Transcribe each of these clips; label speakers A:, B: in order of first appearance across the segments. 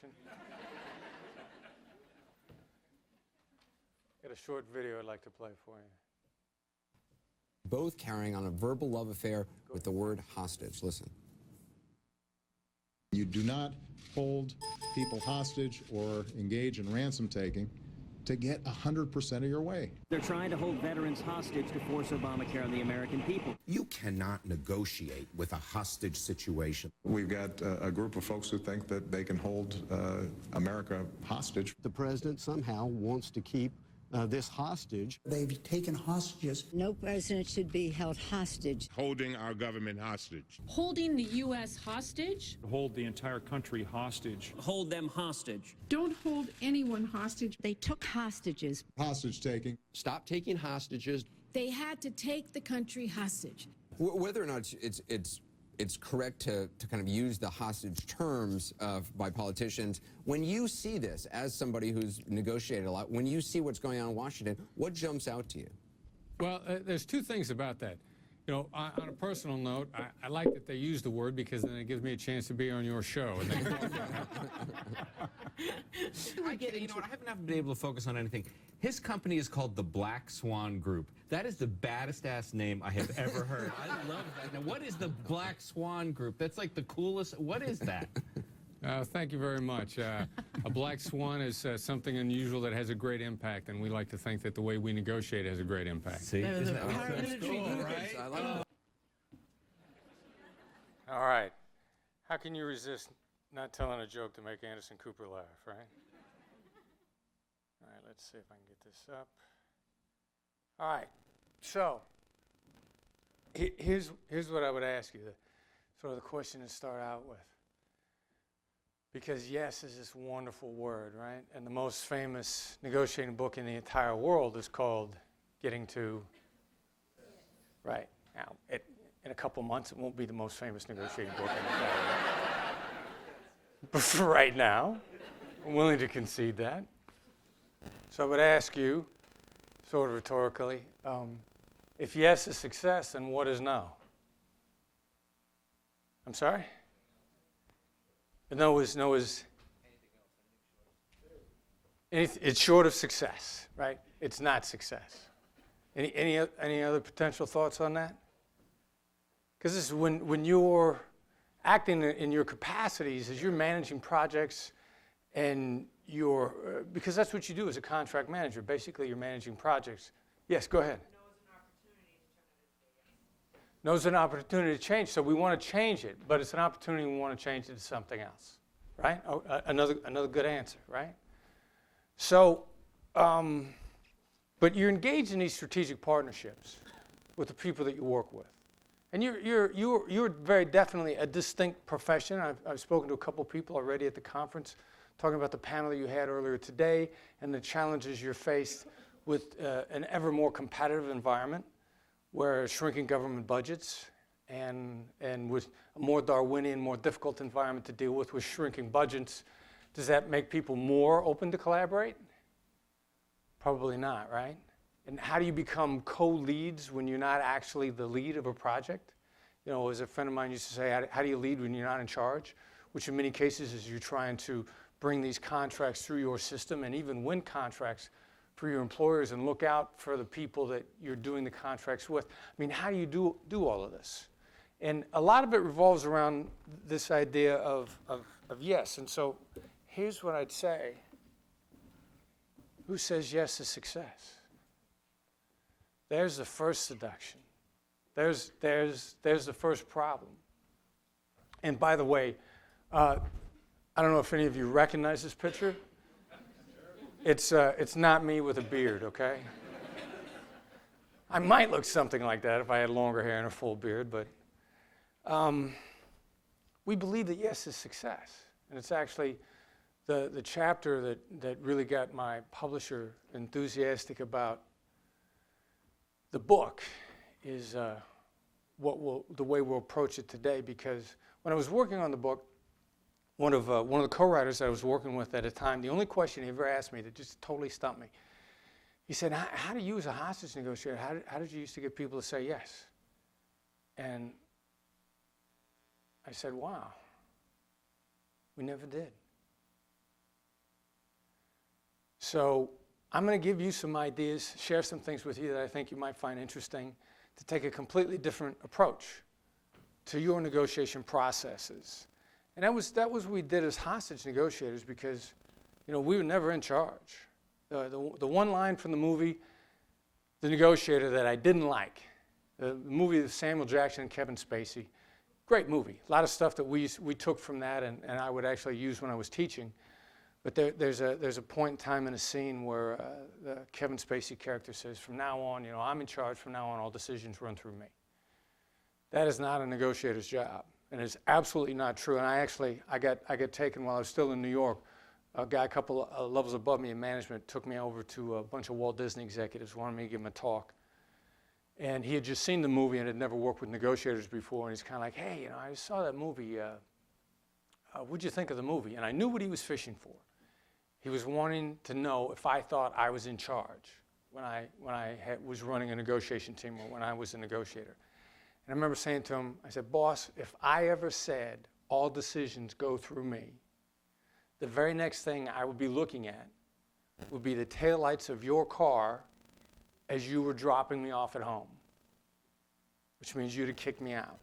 A: introduction. Got a short video I'd like to play for you.
B: Both carrying on a verbal love affair with the word hostage. Listen.
C: You do not hold people hostage or engage in ransom taking to get 100% of your way.
D: They're trying to hold veterans hostage to force Obamacare on the American people.
E: You cannot negotiate with a hostage situation.
C: We've got a group of folks who think that they can hold America hostage.
F: The president somehow wants to keep this hostage.
G: They've taken hostages.
H: No president should be held hostage.
I: Holding our government hostage.
J: Holding the U.S. hostage.
K: Hold the entire country hostage.
D: Hold them hostage.
J: Don't hold anyone hostage.
H: They took hostages.
C: Hostage taking.
B: Stop taking hostages.
J: They had to take the country hostage.
B: Whether or not it's correct to kind of use the hostage terms by politicians, when you see this, as somebody who's negotiated a lot, when you see what's going on in Washington, what jumps out to you?
A: Well, there's two things about that. You know, on a personal note, I like that they use the word because then it gives me a chance to be on your show. And
L: I get it. You know what? I haven't been able to focus on anything. His company is called the Black Swan Group. That is the baddest-ass name I have ever heard. I love that. Now, what is the Black Swan Group? That's like the coolest. What is that?
A: Thank you very much. A black swan is something unusual that has a great impact, and we like to think that the way we negotiate has a great impact.
L: See? Isn't that cool, right?
B: I like that.
A: All right. How can you resist not telling a joke to make Anderson Cooper laugh, right? All right, let's see if I can get this up. All right. So, here's what I would ask you, sort of the question to start out with. Because yes is this wonderful word, right? And the most famous negotiating book in the entire world is called Getting to. Right. Now, in a couple months, it won't be the most famous negotiating book in the entire world. But for right now, I'm willing to concede that. So I would ask you, sort of rhetorically, if yes is success, then what is no? I'm sorry? But no is it's short of success, right? It's not success. Any other potential thoughts on that? Because this is when you're acting in your capacities as you're managing projects, and because that's what you do as a contract manager. Basically, you're managing projects. Yes, go ahead. No is an opportunity to change, so we want to change it, but it's an opportunity we want to change it to something else, right? Oh, another good answer, right? So, but you're engaged in these strategic partnerships with the people that you work with, and you're very definitely a distinct profession. I've spoken to a couple people already at the conference, talking about the panel that you had earlier today and the challenges you're faced with an ever more competitive environment, where shrinking government budgets and with a more Darwinian, more difficult environment to deal with shrinking budgets, does that make people more open to collaborate? Probably not, right? And how do you become co-leads when you're not actually the lead of a project? You know, as a friend of mine used to say, how do you lead when you're not in charge? Which in many cases is you're trying to bring these contracts through your system and even win contracts for your employers and look out for the people that you're doing the contracts with. I mean, how do you do all of this? And a lot of it revolves around this idea of yes. And so here's what I'd say. Who says yes is success? There's the first seduction. There's the first problem. And by the way, I don't know if any of you recognize this picture. It's not me with a beard, okay? I might look something like that if I had longer hair and a full beard, but we believe that yes is success. And it's actually the chapter that really got my publisher enthusiastic about the book is the way we'll approach it today, because when I was working on the book, one of the co-writers I was working with at the time, the only question he ever asked me that just totally stumped me, he said, how do you as a hostage negotiator, how did you used to get people to say yes? And I said, wow, we never did. So I'm going to give you some ideas, share some things with you that I think you might find interesting to take a completely different approach to your negotiation processes. And that was what we did as hostage negotiators because, we were never in charge. The one line from the movie, The Negotiator, that I didn't like, the movie with Samuel Jackson and Kevin Spacey, great movie. A lot of stuff that we took from that and I would actually use when I was teaching. But there's a point in time in a scene where the Kevin Spacey character says, from now on, I'm in charge. From now on, all decisions run through me. That is not a negotiator's job, and it's absolutely not true. And I got taken while I was still in New York. A guy a couple of levels above me in management took me over to a bunch of Walt Disney executives, wanted me to give him a talk. And he had just seen the movie and had never worked with negotiators before. And he's kind of like, hey, I just saw that movie. What'd you think of the movie? And I knew what he was fishing for. He was wanting to know if I thought I was in charge when I was running a negotiation team or when I was a negotiator. And I remember saying to him, I said, boss, if I ever said all decisions go through me, the very next thing I would be looking at would be the taillights of your car as you were dropping me off at home, which means you'd have kicked me out.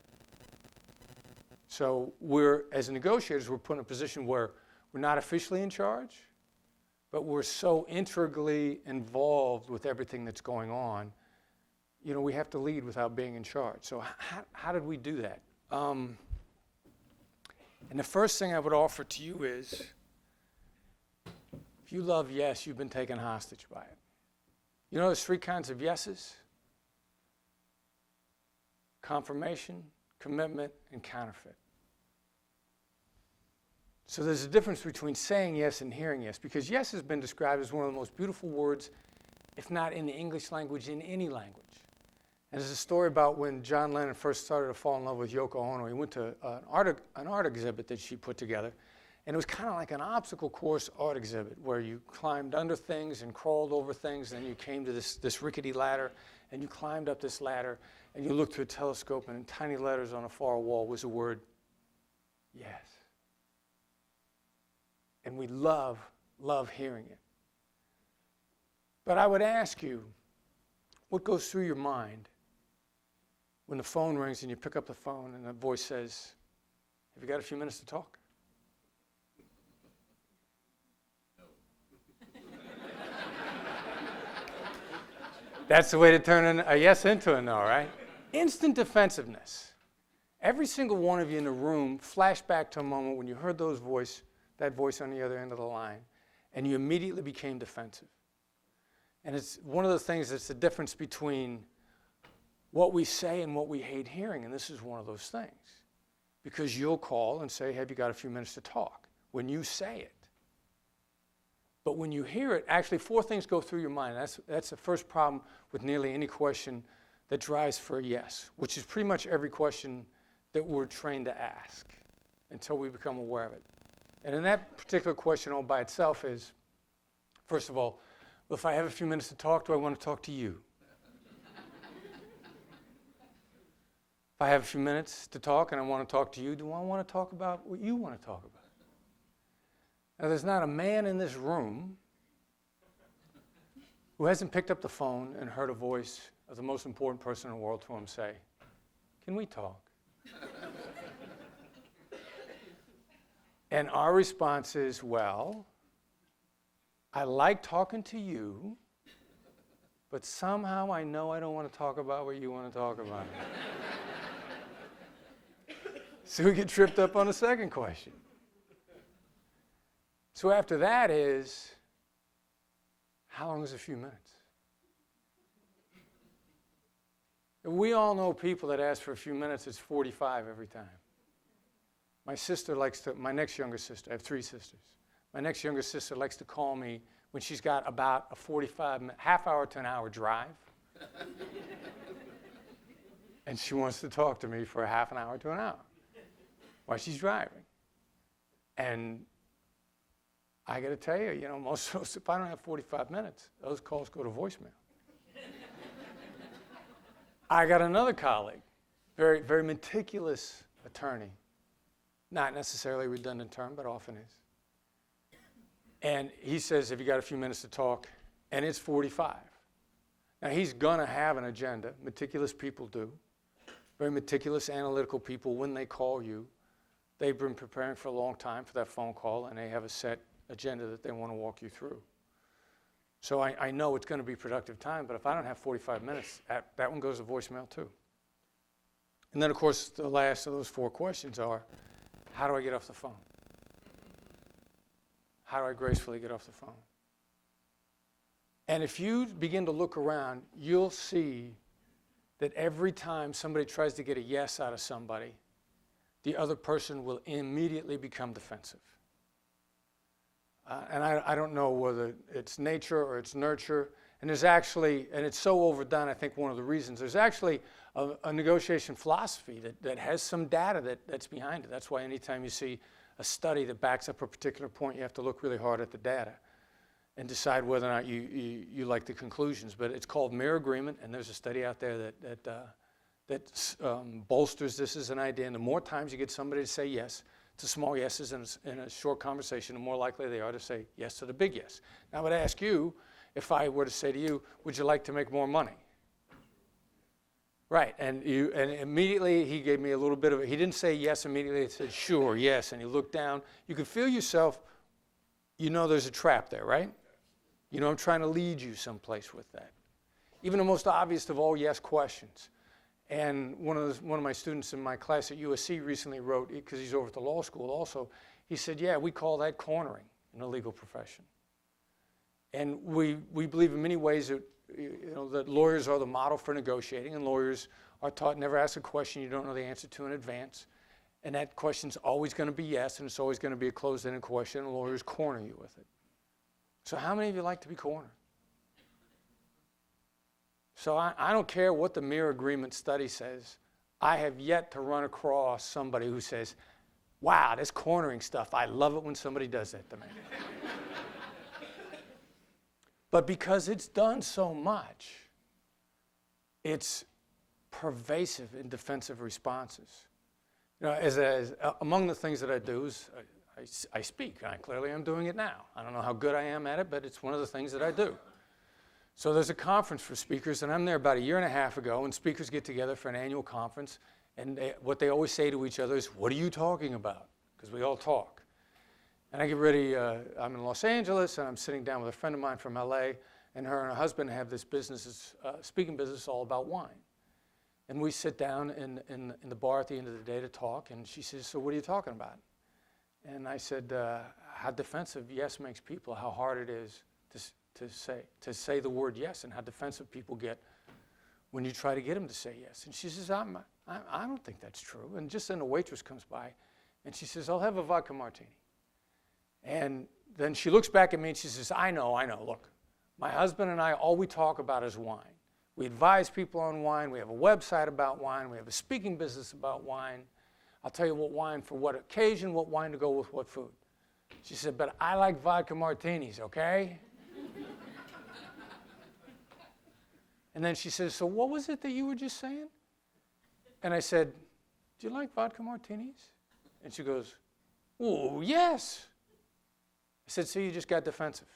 A: So as negotiators, we're put in a position where we're not officially in charge, but we're so integrally involved with everything that's going on, we have to lead without being in charge. So how did we do that? And the first thing I would offer to you is, if you love yes, you've been taken hostage by it. There's 3 kinds of yeses: confirmation, commitment, and counterfeit. So there's a difference between saying yes and hearing yes, because yes has been described as one of the most beautiful words, if not in the English language, in any language. And there's a story about when John Lennon first started to fall in love with Yoko Ono. He went to an art exhibit that she put together, and it was kind of like an obstacle course art exhibit where you climbed under things and crawled over things, and you came to this rickety ladder, and you climbed up this ladder, and you looked through a telescope, and in tiny letters on a far wall was the word yes. And we love hearing it. But I would ask you, what goes through your mind when the phone rings and you pick up the phone and the voice says, have you got a few minutes to talk? That's the way to turn a yes into a no, right? Instant defensiveness. Every single one of you in the room flashed back to a moment when you heard that voice on the other end of the line, and you immediately became defensive. And it's one of the things that's the difference between what we say and what we hate hearing, and this is one of those things. Because you'll call and say, have you got a few minutes to talk? When you say it. But when you hear it, actually 4 things go through your mind. That's the first problem with nearly any question that drives for a yes, which is pretty much every question that we're trained to ask until we become aware of it. And in that particular question all by itself is, first of all, well, if I have a few minutes to talk, do I want to talk to you? If I have a few minutes to talk and I want to talk to you, do I want to talk about what you want to talk about? Now, there's not a man in this room who hasn't picked up the phone and heard a voice of the most important person in the world to him say, can we talk? And our response is, well, I like talking to you, but somehow I know I don't want to talk about what you want to talk about. So we get tripped up on the second question. So after that is, how long is a few minutes? We all know people that ask for a few minutes, it's 45 every time. My next younger sister, I have 3 sisters. My next younger sister likes to call me when she's got about a half hour to an hour drive. And she wants to talk to me for a half an hour to an hour while she's driving. And I got to tell you, most of those, if I don't have 45 minutes, those calls go to voicemail. I got another colleague, very, very meticulous attorney. Not necessarily a redundant term, but often is. And he says, have you got a few minutes to talk? And it's 45. Now, he's going to have an agenda. Meticulous people do. Very meticulous, analytical people, when they call you, they've been preparing for a long time for that phone call, and they have a set agenda that they want to walk you through. So I know it's going to be productive time, but if I don't have 45 minutes, that one goes to voicemail too. And then, of course, the last of those 4 questions are, how do I get off the phone? How do I gracefully get off the phone? And if you begin to look around, you'll see that every time somebody tries to get a yes out of somebody, the other person will immediately become defensive. And I don't know whether it's nature or it's nurture. And there's actually, and it's so overdone, I think one of the reasons, there's actually a negotiation philosophy that has some data that's behind it. That's why anytime you see a study that backs up a particular point, you have to look really hard at the data and decide whether or not you like the conclusions. But it's called mere agreement, and there's a study out there that bolsters this as an idea. And the more times you get somebody to say yes to small yeses in a short conversation, the more likely they are to say yes to the big yes. Now, I would ask you, if I were to say to you, would you like to make more money? Right, and immediately he gave me a little bit of it. He didn't say yes immediately, he said sure, yes, and you look down. You can feel yourself, you know there's a trap there, right? You know I'm trying to lead you someplace with that. Even the most obvious of all yes questions. And one of my students in my class at USC recently wrote, because he's over at the law school also, he said, yeah, we call that cornering in the legal profession. And we believe in many ways that, that lawyers are the model for negotiating, and lawyers are taught never ask a question you don't know the answer to in advance. And that question's always going to be yes, and it's always going to be a closed-ended question, and lawyers corner you with it. So how many of you like to be cornered? So I don't care what the mere agreement study says. I have yet to run across somebody who says, wow, this cornering stuff, I love it when somebody does that to me. But because it's done so much, it's pervasive in defensive responses. You know, among the things that I do is I speak. Clearly I'm doing it now. I don't know how good I am at it, but it's one of the things that I do. So there's a conference for speakers, and I'm there about 1.5 years ago, and speakers get together for an annual conference, and what they always say to each other is, what are you talking about? Because we all talk. And I get ready, I'm in Los Angeles, and I'm sitting down with a friend of mine from LA, and her husband have this business, speaking business all about wine. And we sit down in the bar at the end of the day to talk, and she says, so what are you talking about? And I said, how defensive yes makes people, how hard it is to say the word yes, and how defensive people get when you try to get them to say yes. And she says, I don't think that's true. And just then a waitress comes by, and she says, I'll have a vodka martini. And then she looks back at me and she says, I know, look, my husband and I, all we talk about is wine. We advise people on wine, we have a website about wine, we have a speaking business about wine. I'll tell you what wine for what occasion, what wine to go with what food. She said, but I like vodka martinis, okay? And then she says, so what was it that you were just saying? And I said, do you like vodka martinis? And she goes, oh, yes. I said, so you just got defensive.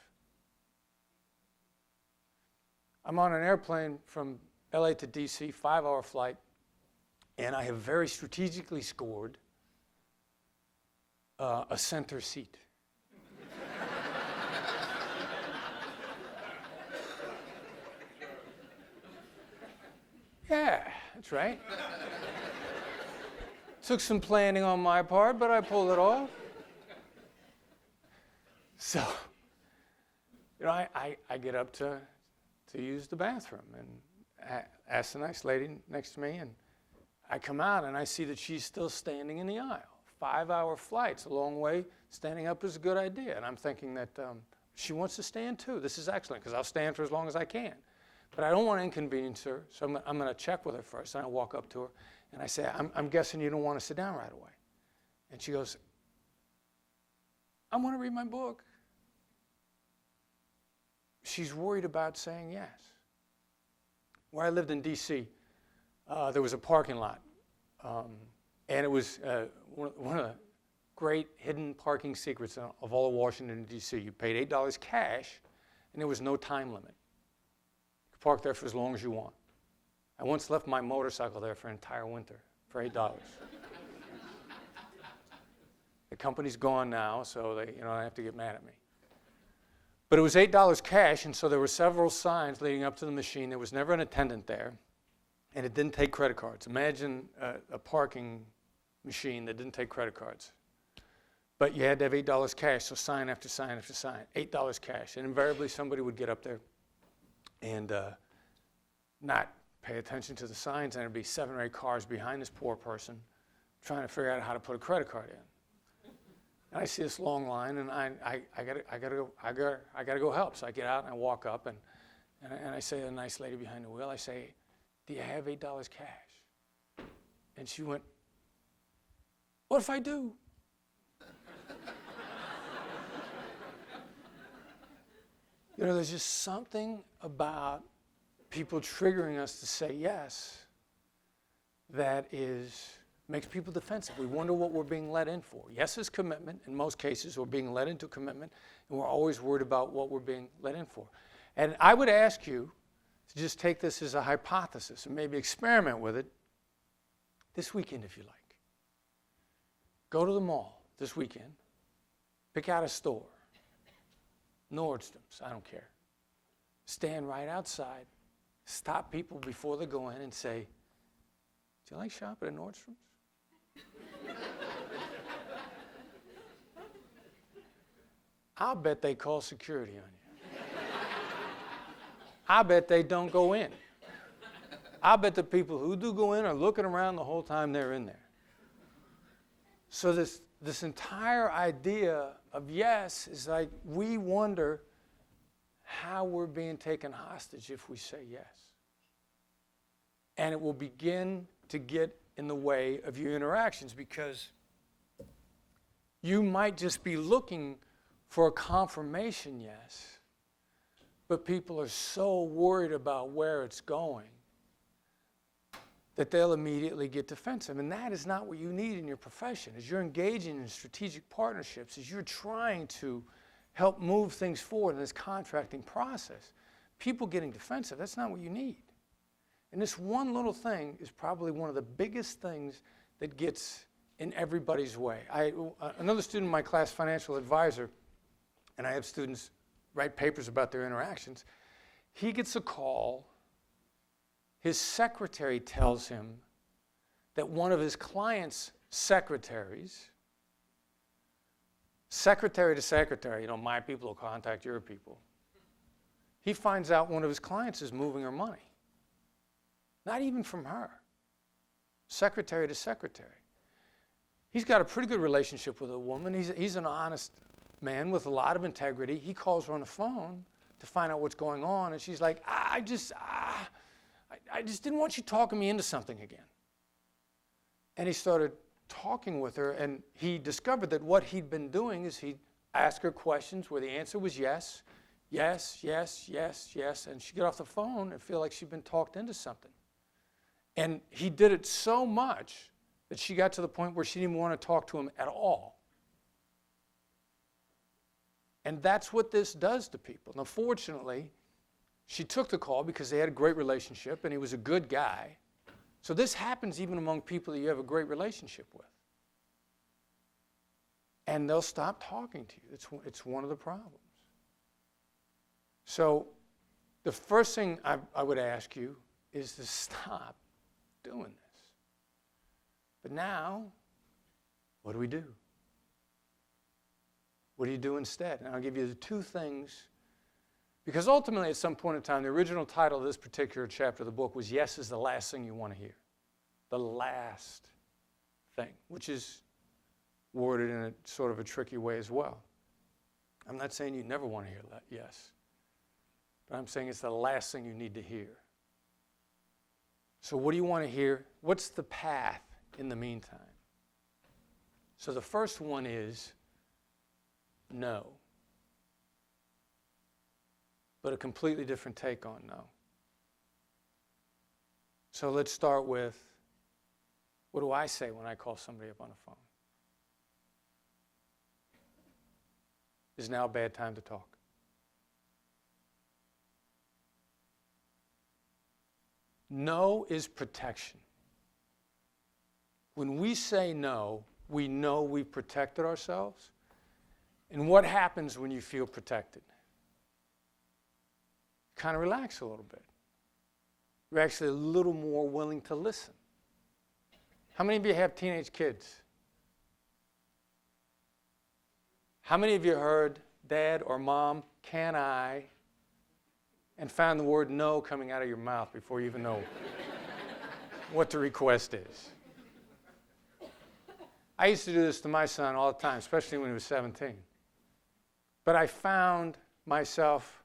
A: I'm on an airplane from LA to DC, 5-hour flight, and I have very strategically scored a center seat. Yeah, that's right. Took some planning on my part, but I pulled it off. So, I get up to use the bathroom and ask the nice lady next to me, and I come out and I see that she's still standing in the aisle. 5-hour flight's a long way. Standing up is a good idea, and I'm thinking that she wants to stand too. This is excellent because I'll stand for as long as I can. But I don't want to inconvenience her, so I'm going to check with her first. And I walk up to her, and I say, I'm guessing you don't want to sit down right away. And she goes, I want to read my book. She's worried about saying yes. Where I lived in D.C., there was a parking lot. And it was one of the great hidden parking secrets of all of Washington, D.C. You paid $8 cash, and there was no time limit. You could park there for as long as you want. I once left my motorcycle there for an entire winter for $8. The company's gone now, so they have to get mad at me. But it was $8 cash, and so there were several signs leading up to the machine. There was never an attendant there, and it didn't take credit cards. Imagine a parking machine that didn't take credit cards. But you had to have $8 cash, so sign after sign after sign, $8 cash. And invariably somebody would get up there and not pay attention to the signs, and there'd be 7 or 8 cars behind this poor person trying to figure out how to put a credit card in. And I see this long line, and I gotta go help. So I get out and I walk up, and I say to the nice lady behind the wheel, I say, "Do you have $8 cash?" And she went, "What if I do?" There's just something about people triggering us to say yes that makes people defensive. We wonder what we're being let in for. Yes is commitment. In most cases, we're being led into commitment, and we're always worried about what we're being let in for. And I would ask you to just take this as a hypothesis and maybe experiment with it this weekend if you like. Go to the mall this weekend, pick out a store, Nordstrom's, I don't care. Stand right outside, stop people before they go in and say, "Do you like shopping at Nordstrom's?" I'll bet they call security on you. I bet they don't go in. I bet the people who do go in are looking around the whole time they're in there. So this entire idea of yes is like we wonder how we're being taken hostage if we say yes. And it will begin to get in the way of your interactions because you might just be looking for a confirmation yes, but people are so worried about where it's going that they'll immediately get defensive. And that is not what you need in your profession. As you're engaging in strategic partnerships, as you're trying to help move things forward in this contracting process, people getting defensive, that's not what you need. And this one little thing is probably one of the biggest things that gets in everybody's way. Another student in my class, financial advisor, and I have students write papers about their interactions, he gets a call. His secretary tells him that one of his client's secretaries, secretary to secretary, my people will contact your people. He finds out one of his clients is moving her money. Not even from her. Secretary to secretary. He's got a pretty good relationship with a woman. He's an honest man with a lot of integrity. He calls her on the phone to find out what's going on, and she's like, I just didn't want you talking me into something again. And he started talking with her, and he discovered that what he'd been doing is he'd ask her questions where the answer was yes, yes, yes, yes, yes, and she'd get off the phone and feel like she'd been talked into something. And he did it so much that she got to the point where she didn't even want to talk to him at all. And that's what this does to people. Now, fortunately, she took the call because they had a great relationship and he was a good guy. So this happens even among people that you have a great relationship with. And they'll stop talking to you. It's one of the problems. So the first thing I would ask you is to stop doing this. But now, what do we do? What do you do instead? And I'll give you the two things. Because ultimately, at some point in time, the original title of this particular chapter of the book was Yes is the Last Thing You Want to Hear. The last thing, which is worded in a sort of a tricky way as well. I'm not saying you never want to hear that, yes. But I'm saying it's the last thing you need to hear. So what do you want to hear? What's the path in the meantime? So the first one is no. But a completely different take on no. So let's start with, what do I say when I call somebody up on the phone? is now a bad time to talk. No is protection. When we say no, we know we've protected ourselves. And what happens when you feel protected? Kind of relax a little bit. You're actually a little more willing to listen. How many of you have teenage kids? How many of you heard, Dad or Mom, can I, and found the word no coming out of your mouth before you even know what the request is? I used to do this to my son all the time, especially when he was 17. But I found myself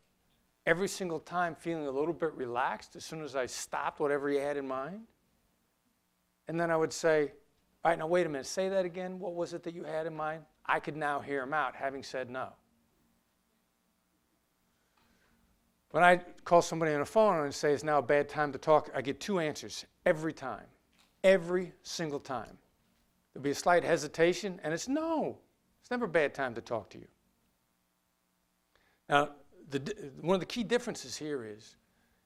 A: every single time feeling a little bit relaxed as soon as I stopped whatever he had in mind. And then I would say, all right, now wait a minute, say that again. What was it that you had in mind? I could now hear him out, having said no. When I call somebody on the phone and say it's now a bad time to talk, I get two answers every time, every single time. There'll be a slight hesitation, and it's no. It's never a bad time to talk to you. Now, one of the key differences here is,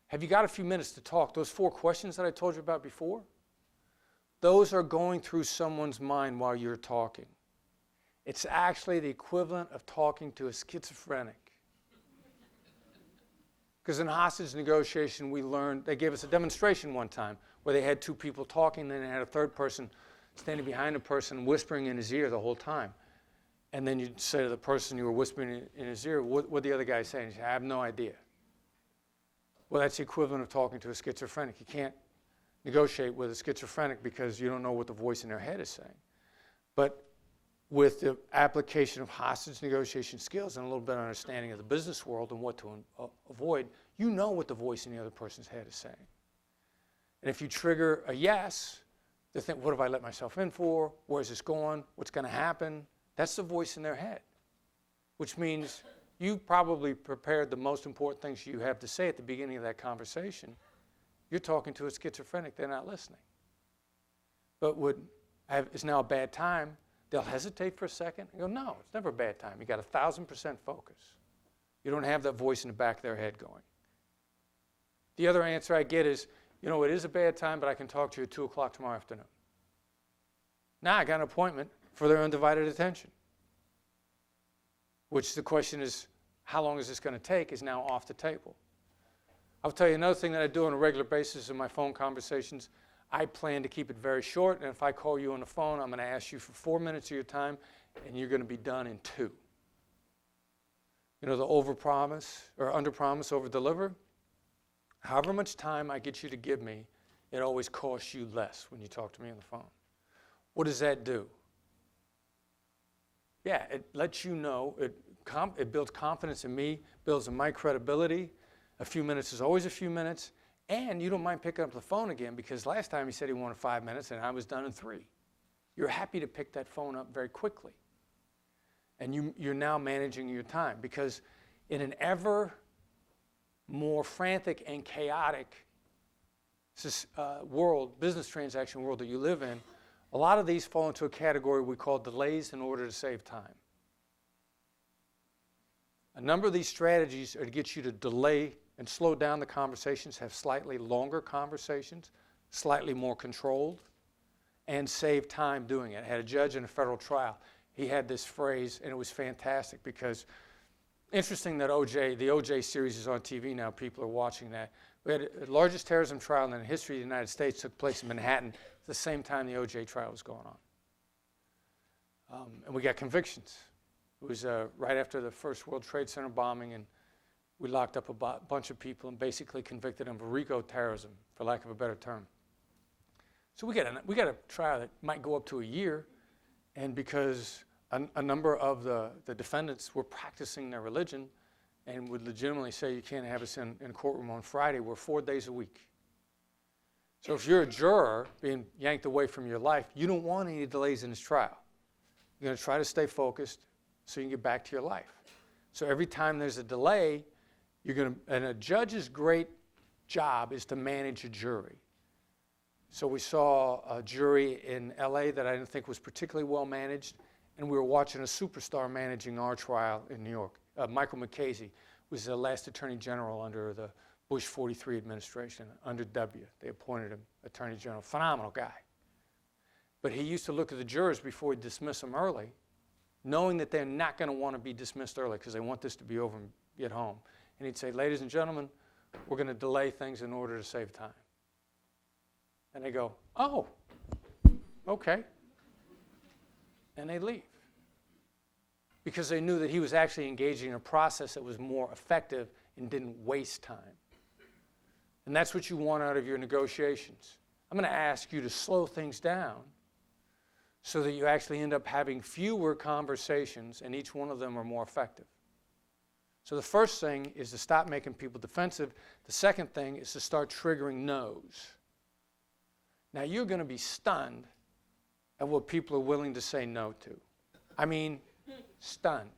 A: have you got a few minutes to talk? Those 4 questions that I told you about before, those are going through someone's mind while you're talking. It's actually the equivalent of talking to a schizophrenic. Because in hostage negotiation, we learned, they gave us a demonstration one time where they had 2 people talking, then they had a third person standing behind a person whispering in his ear the whole time. And then you'd say to the person you were whispering in his ear, what the other guy saying? He'd say, I have no idea. Well, that's the equivalent of talking to a schizophrenic. You can't negotiate with a schizophrenic because you don't know what the voice in their head is saying. But with the application of hostage negotiation skills and a little bit of understanding of the business world and what to avoid, you know what the voice in the other person's head is saying. And if you trigger a yes, they think, what have I let myself in for? Where's this going? What's going to happen? That's the voice in their head, which means you probably prepared the most important things you have to say at the beginning of that conversation. You're talking to a schizophrenic. They're not listening. But it's now a bad time. They'll hesitate for a second and go, no, it's never a bad time. You got 1,000% focus. You don't have that voice in the back of their head going. The other answer I get is, you know, it is a bad time, but I can talk to you at 2 o'clock tomorrow afternoon. Now I got an appointment for their undivided attention, which the question is, how long is this going to take, is now off the table. I'll tell you another thing that I do on a regular basis in my phone conversations. I plan to keep it very short, and if I call you on the phone, I'm going to ask you for 4 minutes of your time, and you're going to be done in 2. You know, the overpromise or underpromise, overdeliver. However much time I get you to give me, it always costs you less when you talk to me on the phone. What does that do? Yeah, it lets you know, it builds confidence in me, builds in my credibility. A few minutes is always a few minutes. And you don't mind picking up the phone again because last time he said he wanted 5 minutes and I was done in 3. You're happy to pick that phone up very quickly. And you're now managing your time because in an ever more frantic and chaotic world, business transaction world that you live in, a lot of these fall into a category we call delays in order to save time. A number of these strategies are to get you to delay and slow down the conversations, have slightly longer conversations, slightly more controlled, and save time doing it. I had a judge in a federal trial. He had this phrase, and it was fantastic because interesting that the OJ series is on TV now. People are watching that. We had the largest terrorism trial in the history of the United States took place in Manhattan at the same time the OJ trial was going on. And we got convictions. It was right after the first World Trade Center bombing, and we locked up a bunch of people and basically convicted them of RICO terrorism, for lack of a better term. So we got a trial that might go up to a year, and because a number of the defendants were practicing their religion and would legitimately say you can't have us in a courtroom on Friday, we're 4 days a week. So if you're a juror being yanked away from your life, you don't want any delays in this trial. You're going to try to stay focused so you can get back to your life. So every time there's a delay, and a judge's great job is to manage a jury. So we saw a jury in LA that I didn't think was particularly well managed, and we were watching a superstar managing our trial in New York. Michael McCasey was the last attorney general under the Bush 43 administration, under W. They appointed him attorney general. Phenomenal guy. But he used to look at the jurors before he'd dismiss them early, knowing that they're not going to want to be dismissed early because they want this to be over and get home. And he'd say, ladies and gentlemen, we're going to delay things in order to save time. And they go, oh, okay. And they leave. Because they knew that he was actually engaging in a process that was more effective and didn't waste time. And that's what you want out of your negotiations. I'm going to ask you to slow things down so that you actually end up having fewer conversations and each one of them are more effective. So the first thing is to stop making people defensive. The second thing is to start triggering no's. Now you're going to be stunned at what people are willing to say no to. I mean, stunned.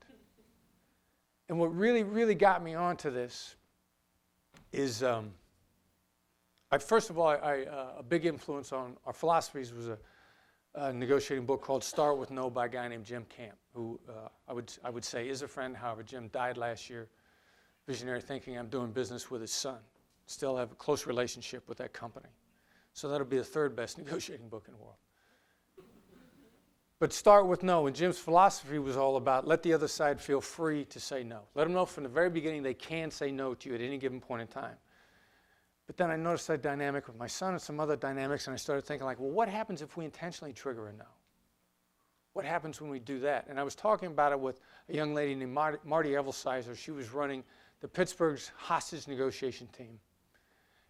A: And what really, really got me onto this is, first of all, a big influence on our philosophies was a negotiating book called Start With No by a guy named Jim Camp, who I would say is a friend. However, Jim died last year. Visionary thinking. I'm doing business with his son. Still have a close relationship with that company. So that'll be the third best negotiating book in the world. But Start With No, and Jim's philosophy was all about let the other side feel free to say no. Let them know from the very beginning they can say no to you at any given point in time. But then I noticed that dynamic with my son and some other dynamics, and I started thinking like, well, what happens if we intentionally trigger a no? What happens when we do that? And I was talking about it with a young lady named Marty Evelsizer. She was running the Pittsburgh's hostage negotiation team.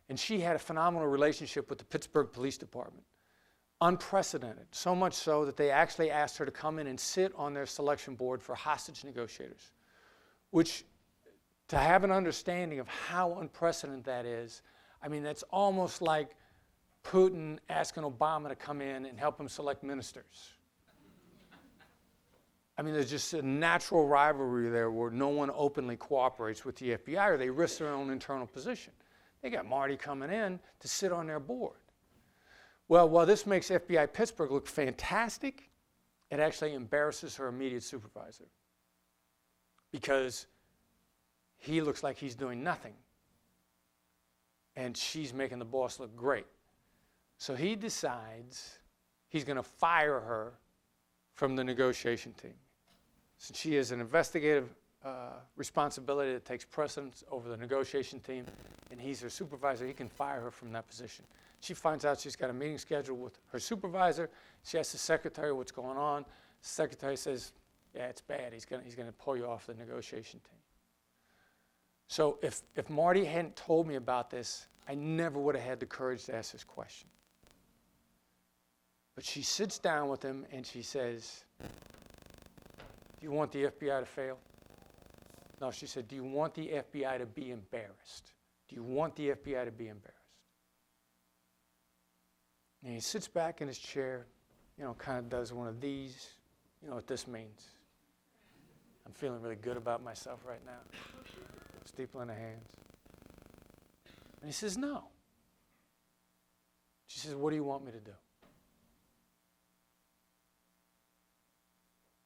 A: And she had a phenomenal relationship with the Pittsburgh Police Department. Unprecedented, so much so that they actually asked her to come in and sit on their selection board for hostage negotiators, which, to have an understanding of how unprecedented that is, I mean, that's almost like Putin asking Obama to come in and help him select ministers. I mean, there's just a natural rivalry there where no one openly cooperates with the FBI or they risk their own internal position. They got Marty coming in to sit on their board. Well, while this makes FBI Pittsburgh look fantastic, it actually embarrasses her immediate supervisor because he looks like he's doing nothing and she's making the boss look great. So he decides he's going to fire her from the negotiation team. Since she has an investigative responsibility that takes precedence over the negotiation team and he's her supervisor, he can fire her from that position. She finds out she's got a meeting scheduled with her supervisor. She asks the secretary what's going on. The secretary says, yeah, it's bad. He's going to pull you off the negotiation team. So if Marty hadn't told me about this, I never would have had the courage to ask this question. But she sits down with him and she says, do you want the FBI to fail? No, she said, do you want the FBI to be embarrassed? Do you want the FBI to be embarrassed? And he sits back in his chair, kind of does one of these. You know what this means. I'm feeling really good about myself right now. Steeple in the hands. And he says, no. She says, what do you want me to do?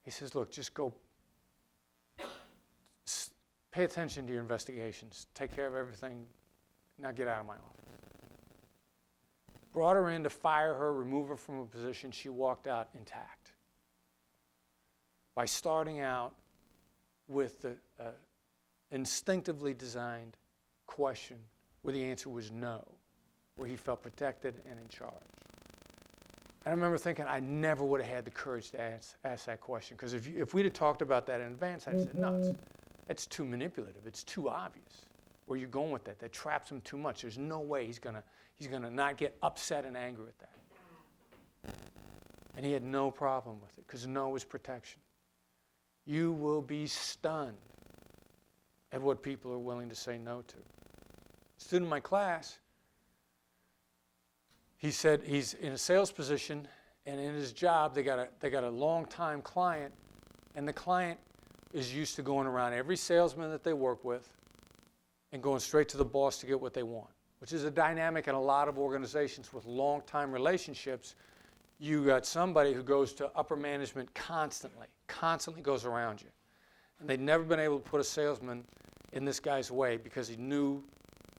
A: He says, look, just go pay attention to your investigations. Take care of everything. Now get out of my office. Brought her in to fire her, remove her from a position. She walked out intact. By starting out with the instinctively designed question where the answer was no, where he felt protected and in charge. And I remember thinking I never would have had the courage to ask that question, because if we'd have talked about that in advance, I'd said, no, it's too manipulative. It's too obvious. Where you're going with that. That traps him too much. There's no way he's gonna not get upset and angry at that. And he had no problem with it, because no is protection. You will be stunned at what people are willing to say no to. A student in my class, he said he's in a sales position, and in his job they got a long-time client, and the client is used to going around every salesman that they work with and going straight to the boss to get what they want, which is a dynamic in a lot of organizations with long-time relationships. you got somebody who goes to upper management constantly goes around you. And they'd never been able to put a salesman in this guy's way because he knew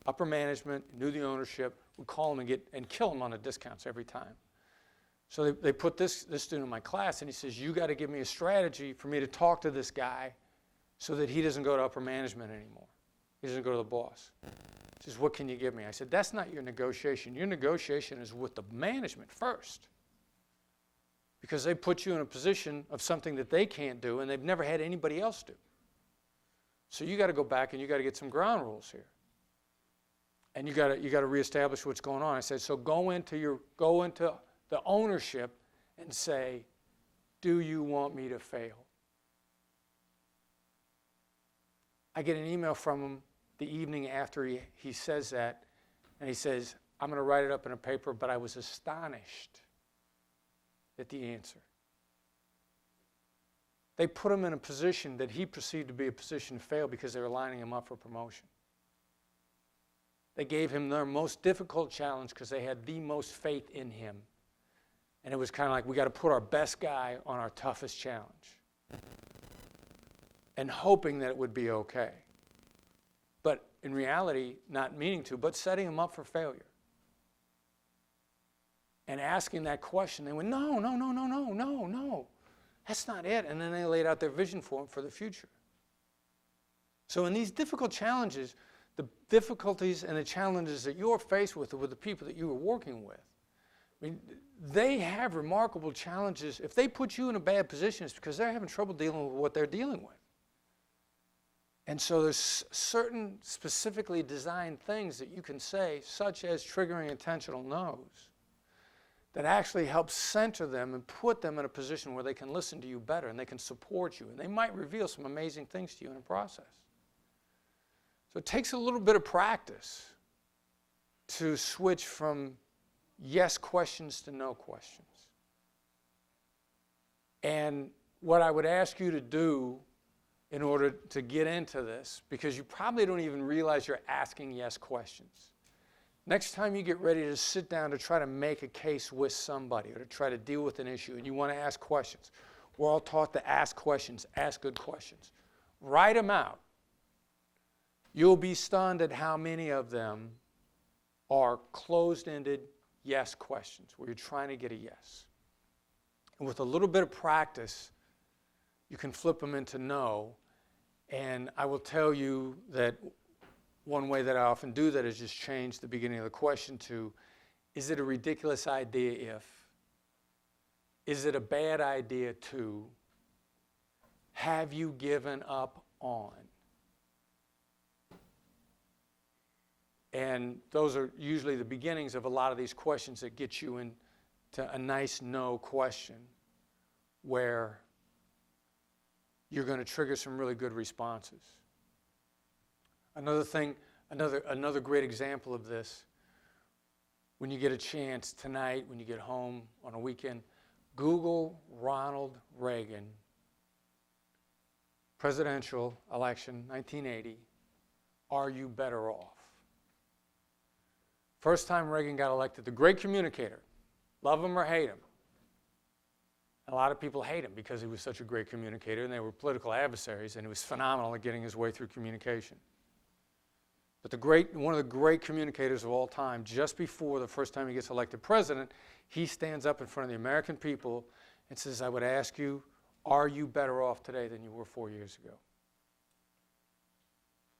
A: upper management, knew the ownership, would call him and kill him on the discounts every time. So they put this student in my class, and he says, you got to give me a strategy for me to talk to this guy so that he doesn't go to upper management anymore. He doesn't go to the boss. He says, what can you give me? I said, that's not your negotiation. Your negotiation is with the management first, because they put you in a position of something that they can't do, and they've never had anybody else do. So you got to go back and you got to get some ground rules here. And you got to reestablish what's going on. I said, so go into the ownership and say, do you want me to fail? I get an email from him the evening after he says that, and he says, I'm going to write it up in a paper, but I was astonished at the answer. They put him in a position that he perceived to be a position to fail because they were lining him up for promotion. They gave him their most difficult challenge because they had the most faith in him. And it was kind of like, we got to put our best guy on our toughest challenge. And hoping that it would be okay. But in reality, not meaning to, but setting him up for failure. And asking that question, they went, no. That's not it. And then they laid out their vision for him for the future. So in these difficult challenges, the difficulties and the challenges that you're faced with the people that you are working with, I mean, they have remarkable challenges. If they put you in a bad position, it's because they're having trouble dealing with what they're dealing with. And so there's certain specifically designed things that you can say, such as triggering intentional no's, that actually help center them and put them in a position where they can listen to you better and they can support you. And they might reveal some amazing things to you in the process. So it takes a little bit of practice to switch from yes questions to no questions. And what I would ask you to do in order to get into this, because you probably don't even realize you're asking yes questions. Next time you get ready to sit down to try to make a case with somebody or to try to deal with an issue and you want to ask questions, we're all taught to ask questions, ask good questions. Write them out. You'll be stunned at how many of them are closed-ended yes questions where you're trying to get a yes. And with a little bit of practice, you can flip them into no. And I will tell you that one way that I often do that is just change the beginning of the question to, is it a ridiculous idea if? Is it a bad idea to? Have you given up on? And those are usually the beginnings of a lot of these questions that get you into a nice no question where you're going to trigger some really good responses. Another thing, another great example of this, when you get a chance tonight, when you get home on a weekend, Google Ronald Reagan, presidential election, 1980, are you better off? First time Reagan got elected, the great communicator, love him or hate him. A lot of people hate him because he was such a great communicator and they were political adversaries and he was phenomenal at getting his way through communication. But one of the great communicators of all time, just before the first time he gets elected president, he stands up in front of the American people and says, I would ask you, are you better off today than you were 4 years ago?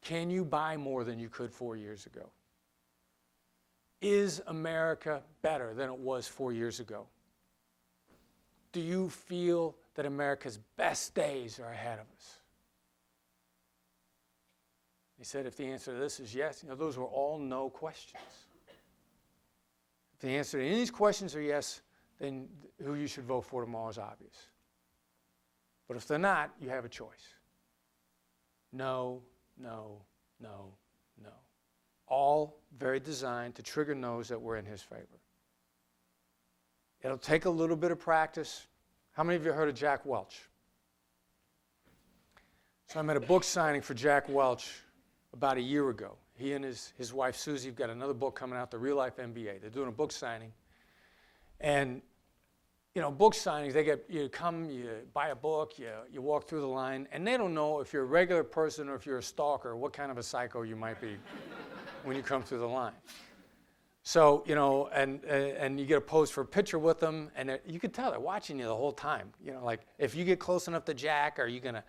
A: Can you buy more than you could 4 years ago? Is America better than it was 4 years ago? Do you feel that America's best days are ahead of us? He said, if the answer to this is yes, those were all no questions. If the answer to any of these questions are yes, then who you should vote for tomorrow is obvious. But if they're not, you have a choice. No, no, no, no. All very designed to trigger no's that were in his favor. It'll take a little bit of practice. How many of you heard of Jack Welch? So I'm at a book signing for Jack Welch about a year ago. He and his wife Susie have got another book coming out, The Real Life MBA. They're doing a book signing. And book signings, you come, you buy a book, you walk through the line, and they don't know if you're a regular person or if you're a stalker, what kind of a psycho you might be when you come through the line. So, and you get a pose for a picture with them, and you can tell they're watching you the whole time. Like if you get close enough to Jack, are you going to,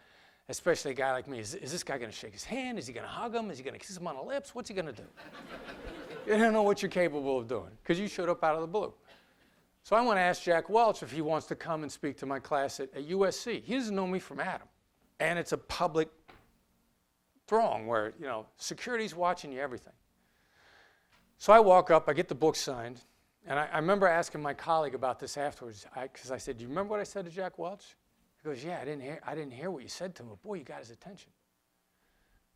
A: especially a guy like me, is this guy going to shake his hand? Is he going to hug him? Is he going to kiss him on the lips? What's he going to do? You don't know what you're capable of doing because you showed up out of the blue. So I want to ask Jack Welch if he wants to come and speak to my class at USC. He doesn't know me from Adam. And it's a public throng where, security's watching you, everything. So I walk up, I get the book signed, and I remember asking my colleague about this afterwards, because I said, do you remember what I said to Jack Welch? He goes, yeah, I didn't hear what you said to him, but boy, you got his attention.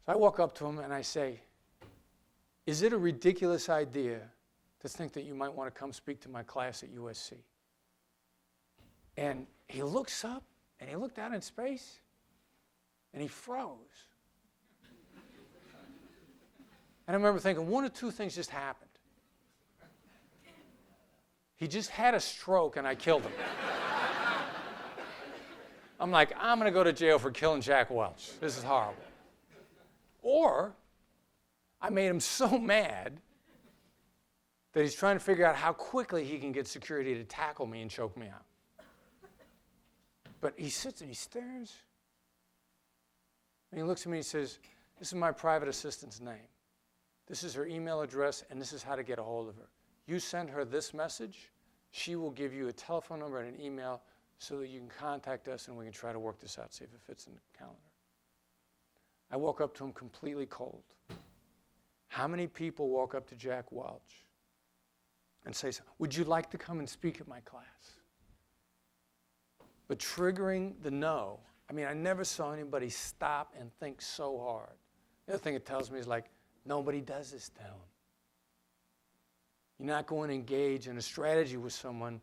A: So I walk up to him and I say, is it a ridiculous idea to think that you might want to come speak to my class at USC? And he looks up, and he looked out in space, and he froze. And I remember thinking, one of two things just happened. He just had a stroke, and I killed him. I'm like, I'm going to go to jail for killing Jack Welch. This is horrible. Or I made him so mad that he's trying to figure out how quickly he can get security to tackle me and choke me out. But he sits and he stares. And he looks at me and he says, this is my private assistant's name. This is her email address, and this is how to get a hold of her. You send her this message, she will give you a telephone number and an email so that you can contact us and we can try to work this out, see if it fits in the calendar. I woke up to him completely cold. How many people walk up to Jack Welch and say, would you like to come and speak at my class? But triggering the no, I never saw anybody stop and think so hard. The other thing it tells me is nobody does this to him. You're not going to engage in a strategy with someone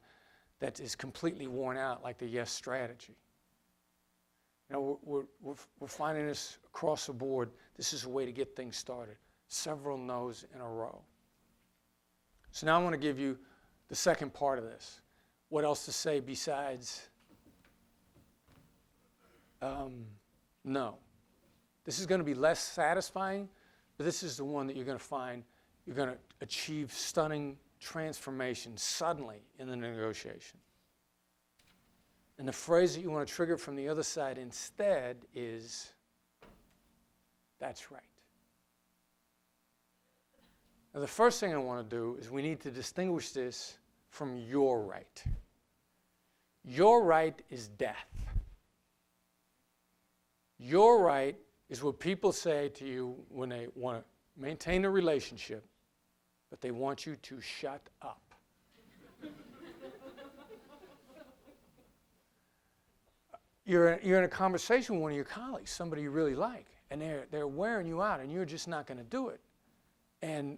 A: that is completely worn out like the yes strategy. We're finding this across the board. This is a way to get things started. Several no's in a row. So now I want to give you the second part of this. What else to say besides no? This is going to be less satisfying, but this is the one that you're going to find you're going to achieve stunning transformation suddenly in the negotiation. And the phrase that you want to trigger from the other side instead is, that's right. Now, the first thing I want to do is we need to distinguish this from your right. Your right is death. Your right is what people say to you when they want to maintain a relationship, but they want you to shut up. You're in a conversation with one of your colleagues, somebody you really like, and they're wearing you out, and you're just not going to do it.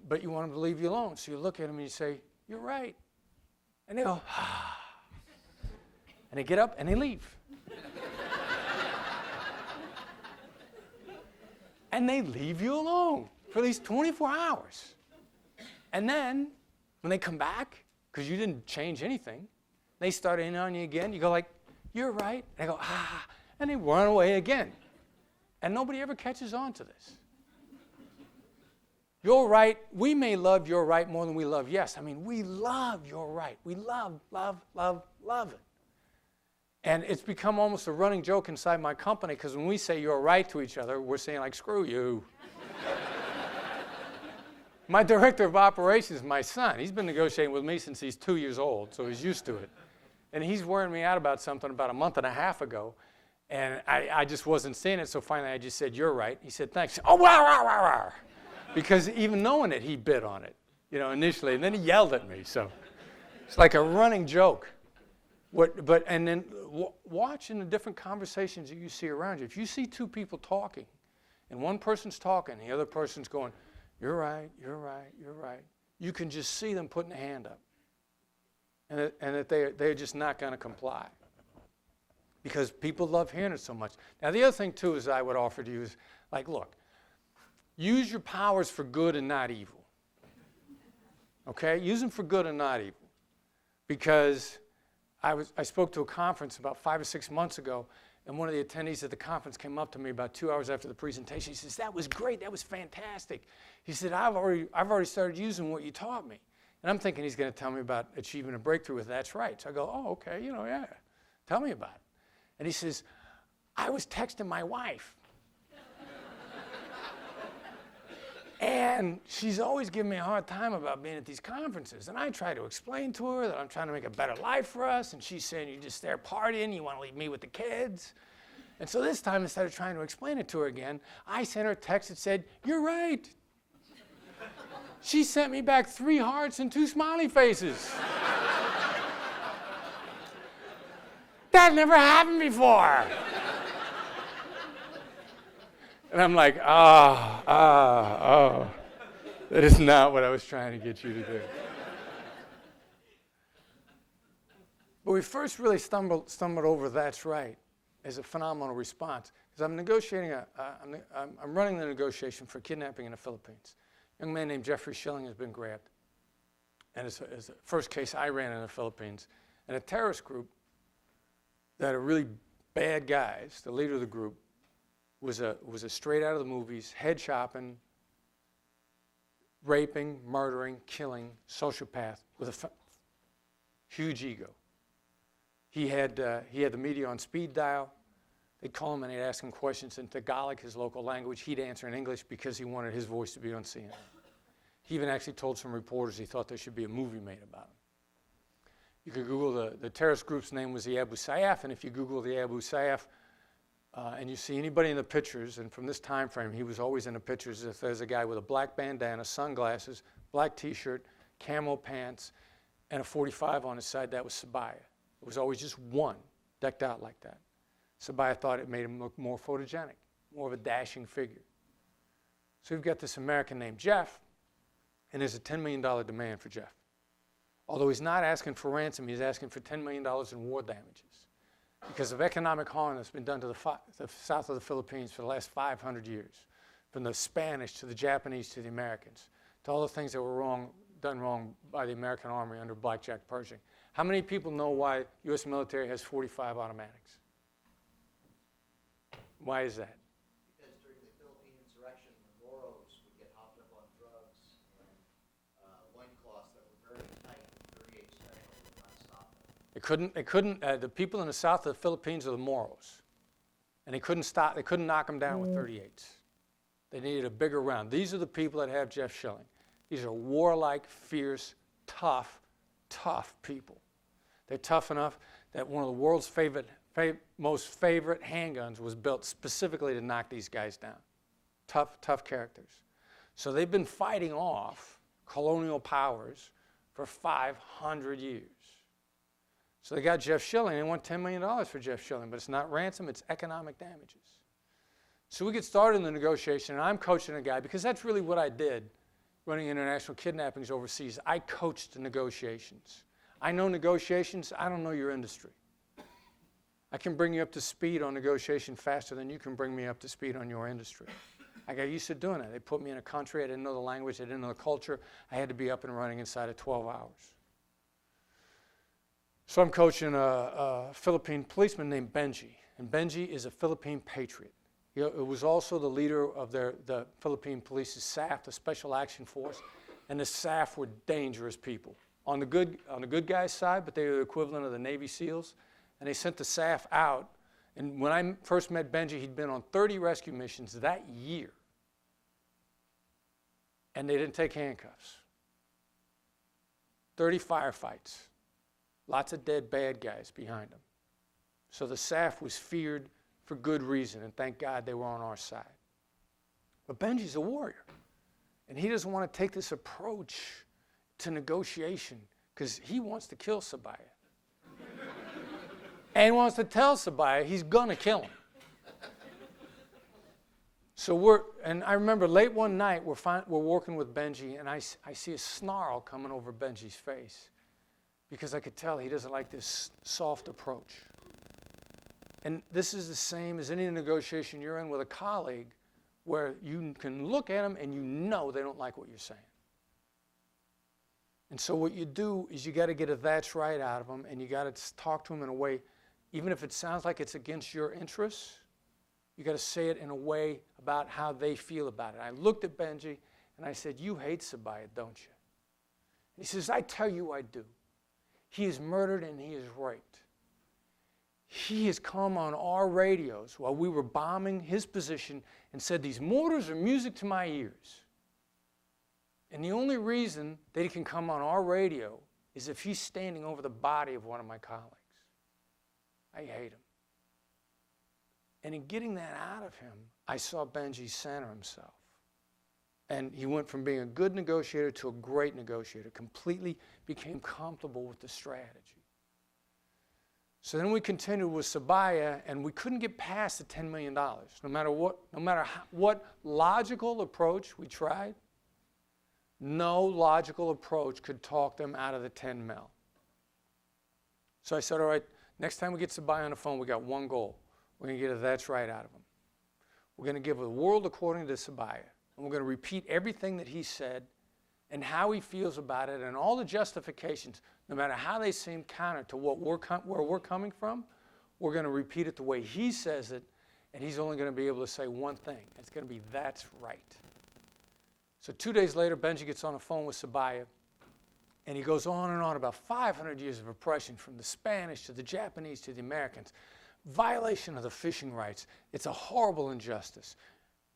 A: But you want them to leave you alone, so you look at them and you say, you're right. And they go, ah. And they get up and they leave. And they leave you alone for these 24 hours. And then, when they come back, because you didn't change anything, they start in on you again. You go like, you're right. And they go, ah. And they run away again. And nobody ever catches on to this. Your right, we may love your right more than we love yes. We love your right. We love it. And it's become almost a running joke inside my company because when we say you're right to each other, we're saying screw you. My director of operations, my son, he's been negotiating with me since he's 2 years old, so he's used to it. And he's wearing me out about something about a month and a half ago, and I just wasn't seeing it, so finally I just said, you're right. He said, thanks. Oh, rah, rah, rah, rah. Because even knowing it, he bit on it, initially, and then he yelled at me, so it's like a running joke. And then watch in the different conversations that you see around you. If you see two people talking, and one person's talking, the other person's going, you're right, you're right, you're right. You can just see them putting a hand up. And that they're just not going to comply. Because people love hearing it so much. Now, the other thing, too, is I would offer to you is, look, use your powers for good and not evil. Okay? Use them for good and not evil. Because I spoke to a conference about 5 or 6 months ago, and one of the attendees at the conference came up to me about 2 hours after the presentation. He says, "That was great. That was fantastic." He said, I've already started using what you taught me." And I'm thinking he's going to tell me about achieving a breakthrough with That's Right. So I go, "Oh, okay, yeah. Tell me about it." And he says, "I was texting my wife. And she's always giving me a hard time about being at these conferences. And I try to explain to her that I'm trying to make a better life for us. And she's saying, you're just there partying, you want to leave me with the kids." And so this time, instead of trying to explain it to her again, I sent her a text that said, "You're right." She sent me back 3 hearts and 2 smiley faces. That never happened before. And I'm like, that is not what I was trying to get you to do. But we first really stumbled over That's Right as a phenomenal response. Because I'm negotiating, I'm running the negotiation for kidnapping in the Philippines. A young man named Jeffrey Schilling has been grabbed. And it's the first case I ran in the Philippines. And a terrorist group that are really bad guys, the leader of the group, was a straight out of the movies, head chopping, raping, murdering, killing sociopath with a huge ego. He had the media on speed dial. They'd call him and they'd ask him questions in Tagalog, his local language. He'd answer in English because he wanted his voice to be on CNN. He even actually told some reporters he thought there should be a movie made about him. You could Google the terrorist group's name was the Abu Sayyaf, and if you Google the Abu Sayyaf, and you see anybody in the pictures, and from this time frame, he was always in the pictures, if there's a guy with a black bandana, sunglasses, black t-shirt, camo pants, and a 45 on his side, that was Sabaya. It was always just one, decked out like that. Sabaya thought it made him look more photogenic, more of a dashing figure. So we've got this American named Jeff, and there's a $10 million demand for Jeff. Although he's not asking for ransom, he's asking for $10 million in war damages because of economic harm that's been done to the south of the Philippines for the last 500 years, from the Spanish to the Japanese to the Americans, to all the things that were done wrong by the American Army under Blackjack Pershing. How many people know why U.S. military has 45 automatics? Why is that?
G: Because during the Philippine insurrection, the Moros would get hopped up on drugs and loincloths that were very tight, 38 special, would not stop them.
A: The people in the south of the Philippines are the Moros. And they couldn't knock them down with 38s. They needed a bigger round. These are the people that have Jeff Schilling. These are warlike, fierce, tough people. They're tough enough that one of the world's most favorite handguns was built specifically to knock these guys down. Tough characters. So they've been fighting off colonial powers for 500 years. So they got Jeff Schilling. They want $10 million for Jeff Schilling, but it's not ransom, it's economic damages. So we get started in the negotiation, and I'm coaching a guy, because that's really what I did running international kidnappings overseas. I coached the negotiations. I know negotiations, I don't know your industry. I can bring you up to speed on negotiation faster than you can bring me up to speed on your industry. I got used to doing it. They put me in a country, I didn't know the language, I didn't know the culture. I had to be up and running inside of 12 hours. So I'm coaching a Philippine policeman named Benji, and Benji is a Philippine patriot. He was also the leader of the Philippine Police's SAF, the Special Action Force, and the SAF were dangerous people. On the good guy's side, but they were the equivalent of the Navy SEALs, and they sent the SAF out. And when I first met Benji, he'd been on 30 rescue missions that year, and they didn't take handcuffs. 30 firefights, lots of dead bad guys behind them. So the SAF was feared for good reason, and thank God they were on our side. But Benji's a warrior, and he doesn't want to take this approach to negotiation because he wants to kill Sabaya. And wants to tell Sabaya he's going to kill him. So and I remember late one night, we're working with Benji, and I see a snarl coming over Benji's face because I could tell he doesn't like this soft approach. And this is the same as any negotiation you're in with a colleague where you can look at them and you know they don't like what you're saying. And so what you do is you got to get a that's right out of them, and you got to talk to them in a way, even if it sounds like it's against your interests, you got to say it in a way about how they feel about it. I looked at Benji and I said, you hate Sabaya, don't you? And he says, I tell you I do. He is murdered and he is raped. He has come on our radios while we were bombing his position and said, these mortars are music to my ears. And the only reason that he can come on our radio is if he's standing over the body of one of my colleagues. I hate him. And in getting that out of him, I saw Benji center himself. And he went from being a good negotiator to a great negotiator, completely became comfortable with the strategy. So then we continued with Sabaya, and we couldn't get past the $10 million. No matter what logical approach we tried, no logical approach could talk them out of the 10 mil. So I said, all right, next time we get Sabaya on the phone, we got one goal. We're going to get a that's right out of him. We're going to give the world according to Sabaya, and we're going to repeat everything that he said and how he feels about it and all the justifications, no matter how they seem counter to where we're coming from, we're going to repeat it the way he says it, and he's only going to be able to say one thing. It's going to be, that's right. So 2 days later, Benji gets on the phone with Sabaya, and he goes on and on about 500 years of oppression, from the Spanish to the Japanese to the Americans, violation of the fishing rights. It's a horrible injustice.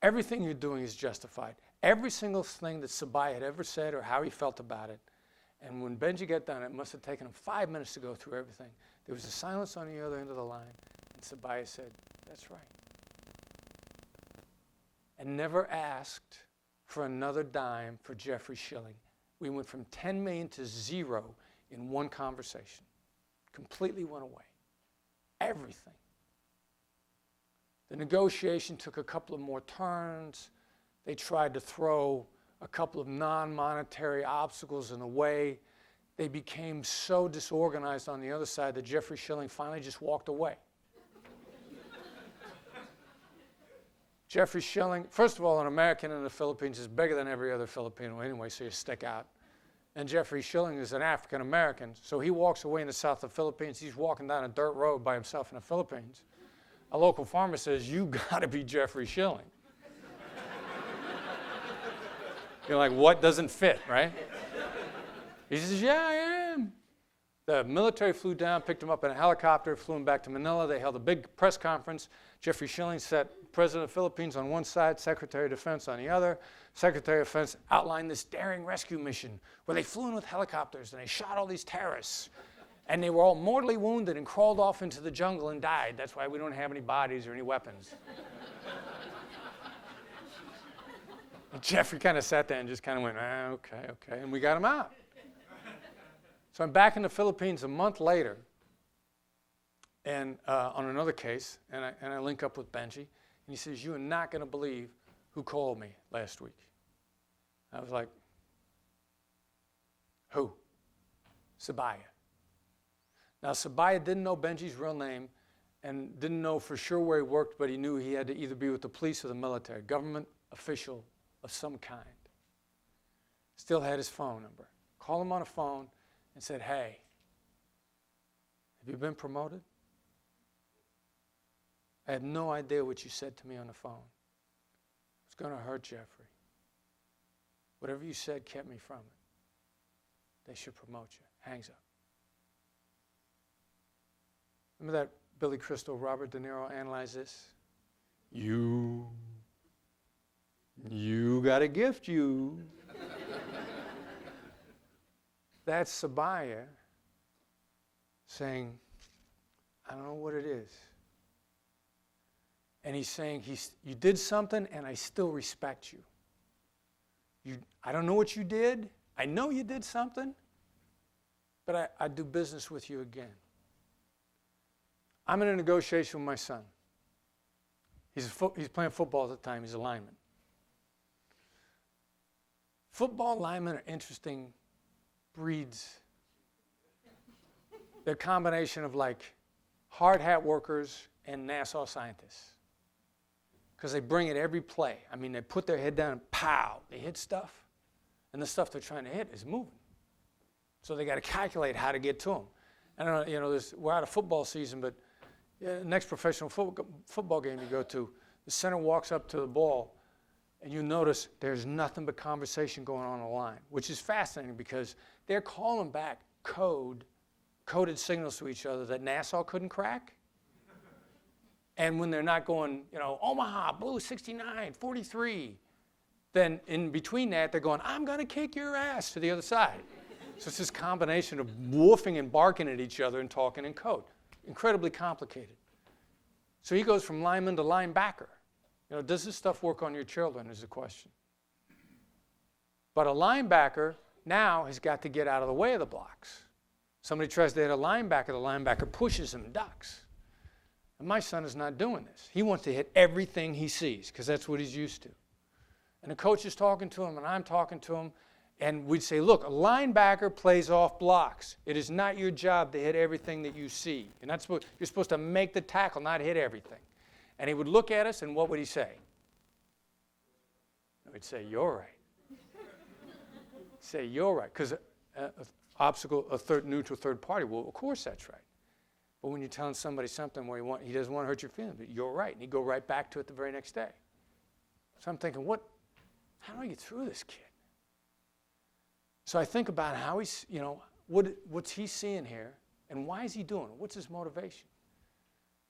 A: Everything you're doing is justified. Every single thing that Sabaya had ever said or how he felt about it. And when Benji got done, it must have taken him 5 minutes to go through everything. There was a silence on the other end of the line, and Sabaya said, that's right. And never asked for another dime for Jeffrey Schilling. We went from 10 million to 0 in one conversation. Completely went away. Everything. The negotiation took a couple of more turns. They tried to throw a couple of non-monetary obstacles in the way. They became so disorganized on the other side that Jeffrey Schilling finally just walked away. Jeffrey Schilling, first of all, an American in the Philippines is bigger than every other Filipino anyway, so you stick out. And Jeffrey Schilling is an African American, so he walks away in the south of the Philippines. He's walking down a dirt road by himself in the Philippines. A local farmer says, you gotta be Jeffrey Schilling. You're like, what doesn't fit, right? He says, yeah, I am. The military flew down, picked him up in a helicopter, flew him back to Manila. They held a big press conference. Jeffrey Schilling sat President of the Philippines on one side, Secretary of Defense on the other. Secretary of Defense outlined this daring rescue mission where they flew in with helicopters and they shot all these terrorists. And they were all mortally wounded and crawled off into the jungle and died. That's why we don't have any bodies or any weapons. And Jeffrey kind of sat there and just kind of went, okay, and we got him out. So I'm back in the Philippines a month later, and on another case, and I link up with Benji, and he says, you are not going to believe who called me last week. I was like, who? Sabaya. Now, Sabaya didn't know Benji's real name and didn't know for sure where he worked, but he knew he had to either be with the police or the military, government official of some kind. Still had his phone number. Called him on the phone and said, hey, have you been promoted? I had no idea what you said to me on the phone. It's going to hurt Jeffrey. Whatever you said kept me from it. They should promote you. Hangs up. Remember that Billy Crystal, Robert De Niro analyzed this? You got a gift, you. That's Sabaya saying, I don't know what it is. And he's saying, you did something and I still respect you. I don't know what you did. I know you did something, but I'd do business with you again. I'm in a negotiation with my son. He's playing football at the time. He's a lineman. Football linemen are interesting breeds. They're a combination of like hard hat workers and NASA scientists. Because they bring it every play. I mean, they put their head down and pow, they hit stuff. And the stuff they're trying to hit is moving. So they got to calculate how to get to them. I don't know, you know, we're out of football season, but next professional football game you go to, the center walks up to the ball, and you notice there's nothing but conversation going on the line, which is fascinating because they're calling back coded signals to each other that Nassau couldn't crack. And when they're not going, you know, Omaha, blue 69, 43, then in between that, they're going, I'm going to kick your ass to the other side. So it's this combination of woofing and barking at each other and talking in code. Incredibly complicated. So he goes from lineman to linebacker. You know, does this stuff work on your children is the question. But a linebacker now has got to get out of the way of the blocks. Somebody tries to hit a linebacker, the linebacker pushes him, ducks. And my son is not doing this. He wants to hit everything he sees because that's what he's used to. And the coach is talking to him and I'm talking to him. And we'd say, look, a linebacker plays off blocks. It is not your job to hit everything that you see. You're supposed to make the tackle, not hit everything. And he would look at us, and what would he say? We'd say, you're right. Say, you're right. Because neutral third party, well, of course that's right. But when you're telling somebody something where he doesn't want to hurt your feelings, but you're right. And he'd go right back to it the very next day. So I'm thinking, how do I get through this kid? So I think about how he's, you know, what's he seeing here, and why is he doing it? What's his motivation?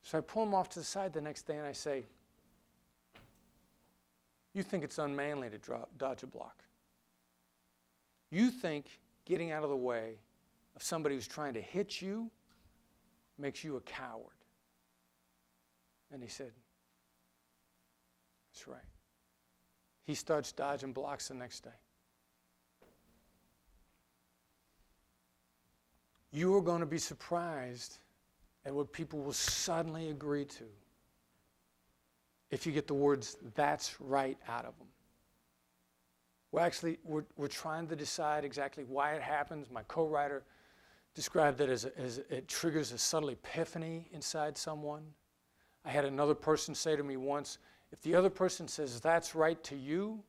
A: So I pull him off to the side the next day and I say, you think it's unmanly to dodge a block. You think getting out of the way of somebody who's trying to hit you makes you a coward. And he said, that's right. He starts dodging blocks the next day. You are going to be surprised at what people will suddenly agree to if you get the words, that's right, out of them. We're trying to decide exactly why it happens. My co-writer described it as it triggers a subtle epiphany inside someone. I had another person say to me once, if the other person says that's right to you,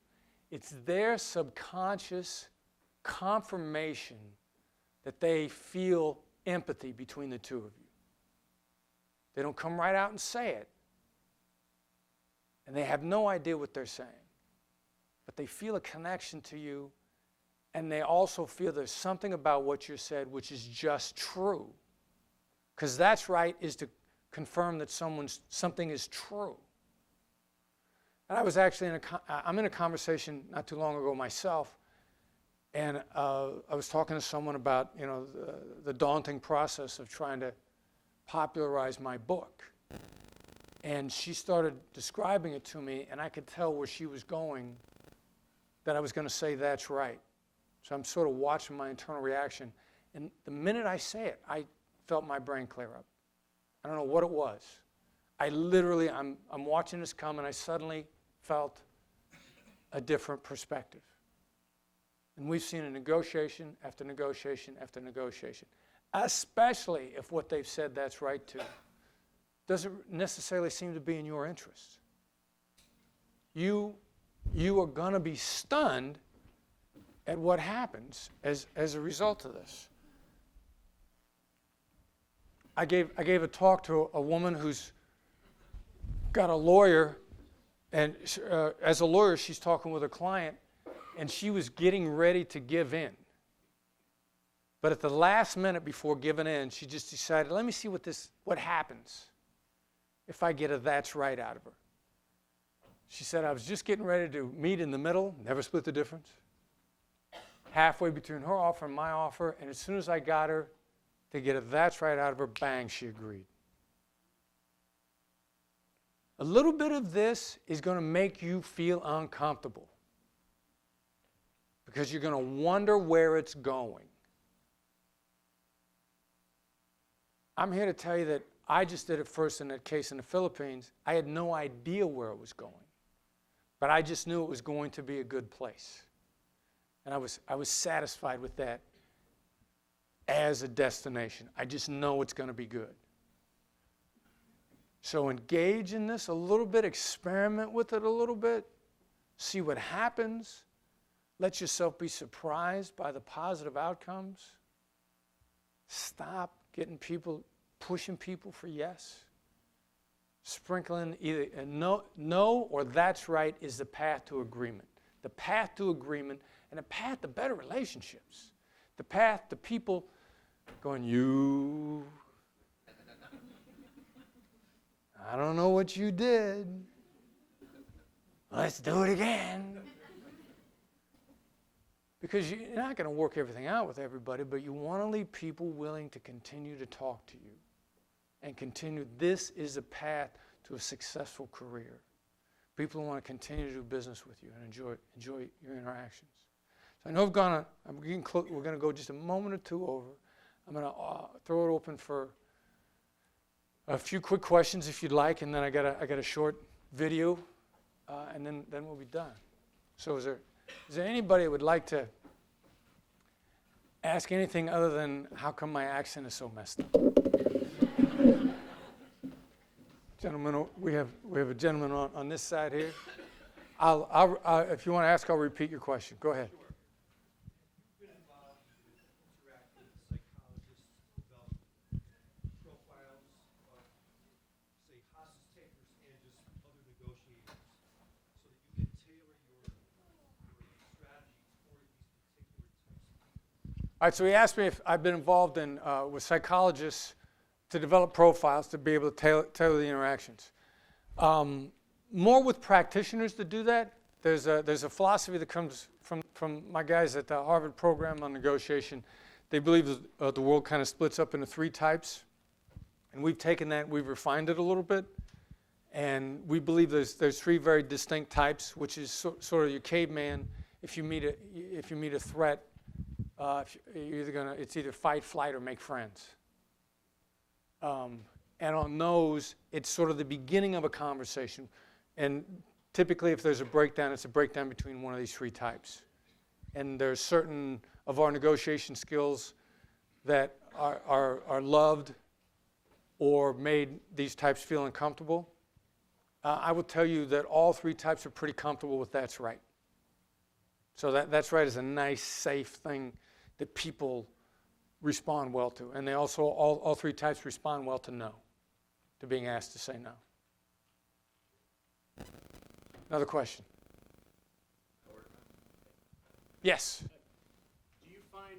A: it's their subconscious confirmation that they feel empathy between the two of you. They don't come right out and say it. And they have no idea what they're saying. But they feel a connection to you, and they also feel there's something about what you said which is just true. Because that's right is to confirm that something is true. And I was actually I'm in a conversation not too long ago myself, and I was talking to someone about, you know, the daunting process of trying to popularize my book. And she started describing it to me, and I could tell where she was going, that I was going to say that's right. So I'm sort of watching my internal reaction. And the minute I say it, I felt my brain clear up. I don't know what it was. I'm watching this come, and I suddenly felt a different perspective. And we've seen a negotiation after negotiation after negotiation, especially if what they've said that's right to doesn't necessarily seem to be in your interest. You are going to be stunned at what happens as a result of this. I gave a talk to a woman who's got a lawyer, and as a lawyer, she's talking with a client, and she was getting ready to give in. But at the last minute before giving in, she just decided, let me see what happens if I get a that's right out of her. She said, I was just getting ready to meet in the middle, never split the difference, halfway between her offer and my offer, and as soon as I got her to get a that's right out of her, bang, she agreed. A little bit of this is going to make you feel uncomfortable because you're going to wonder where it's going. I'm here to tell you that I just did it first in that case in the Philippines. I had no idea where it was going, but I just knew it was going to be a good place. And I was satisfied with that as a destination. I just know it's going to be good. So engage in this a little bit, experiment with it a little bit, see what happens, let yourself be surprised by the positive outcomes. Stop getting people, pushing people for yes. Sprinkling either a no or that's right is the path to agreement. The path to agreement and the path to better relationships. The path to people going, you, I don't know what you did. Let's do it again. Because you're not going to work everything out with everybody, but you want to leave people willing to continue to talk to you and continue. This is the path to a successful career. People who want to continue to do business with you and enjoy your interactions. So I know I'm getting close. We're going to go just a moment or two over. I'm going to throw it open for a few quick questions if you'd like, and then I got a short video, and then we'll be done. So is there anybody that would like to ask anything other than how come my accent is so messed up? Gentlemen, we have a gentleman on this side here. If you want to ask, I'll repeat your question. Go ahead.
M: You've been involved with interacting with psychologists to develop profiles of, say, hostage takers and just other negotiators, so that you can tailor your strategy toward these particular types of people.
A: All right, so he asked me if I've been involved with psychologists to develop profiles to be able to tailor the interactions. More with practitioners to do that. There's a philosophy that comes from my guys at the Harvard program on negotiation. They believe that the world kind of splits up into three types. And we've taken that, we've refined it a little bit. And we believe there's three very distinct types, which is sort of your caveman. If you meet a threat, it's either fight, flight, or make friends. And on those, it's sort of the beginning of a conversation. And typically, if there's a breakdown, it's a breakdown between one of these three types. And there's certain of our negotiation skills that are loved or made these types feel uncomfortable. I will tell you that all three types are pretty comfortable with that's right. So that's right is a nice, safe thing that people respond well to. And they also, all three types respond well to no, to being asked to say no. Another question? Yes?
M: Do you find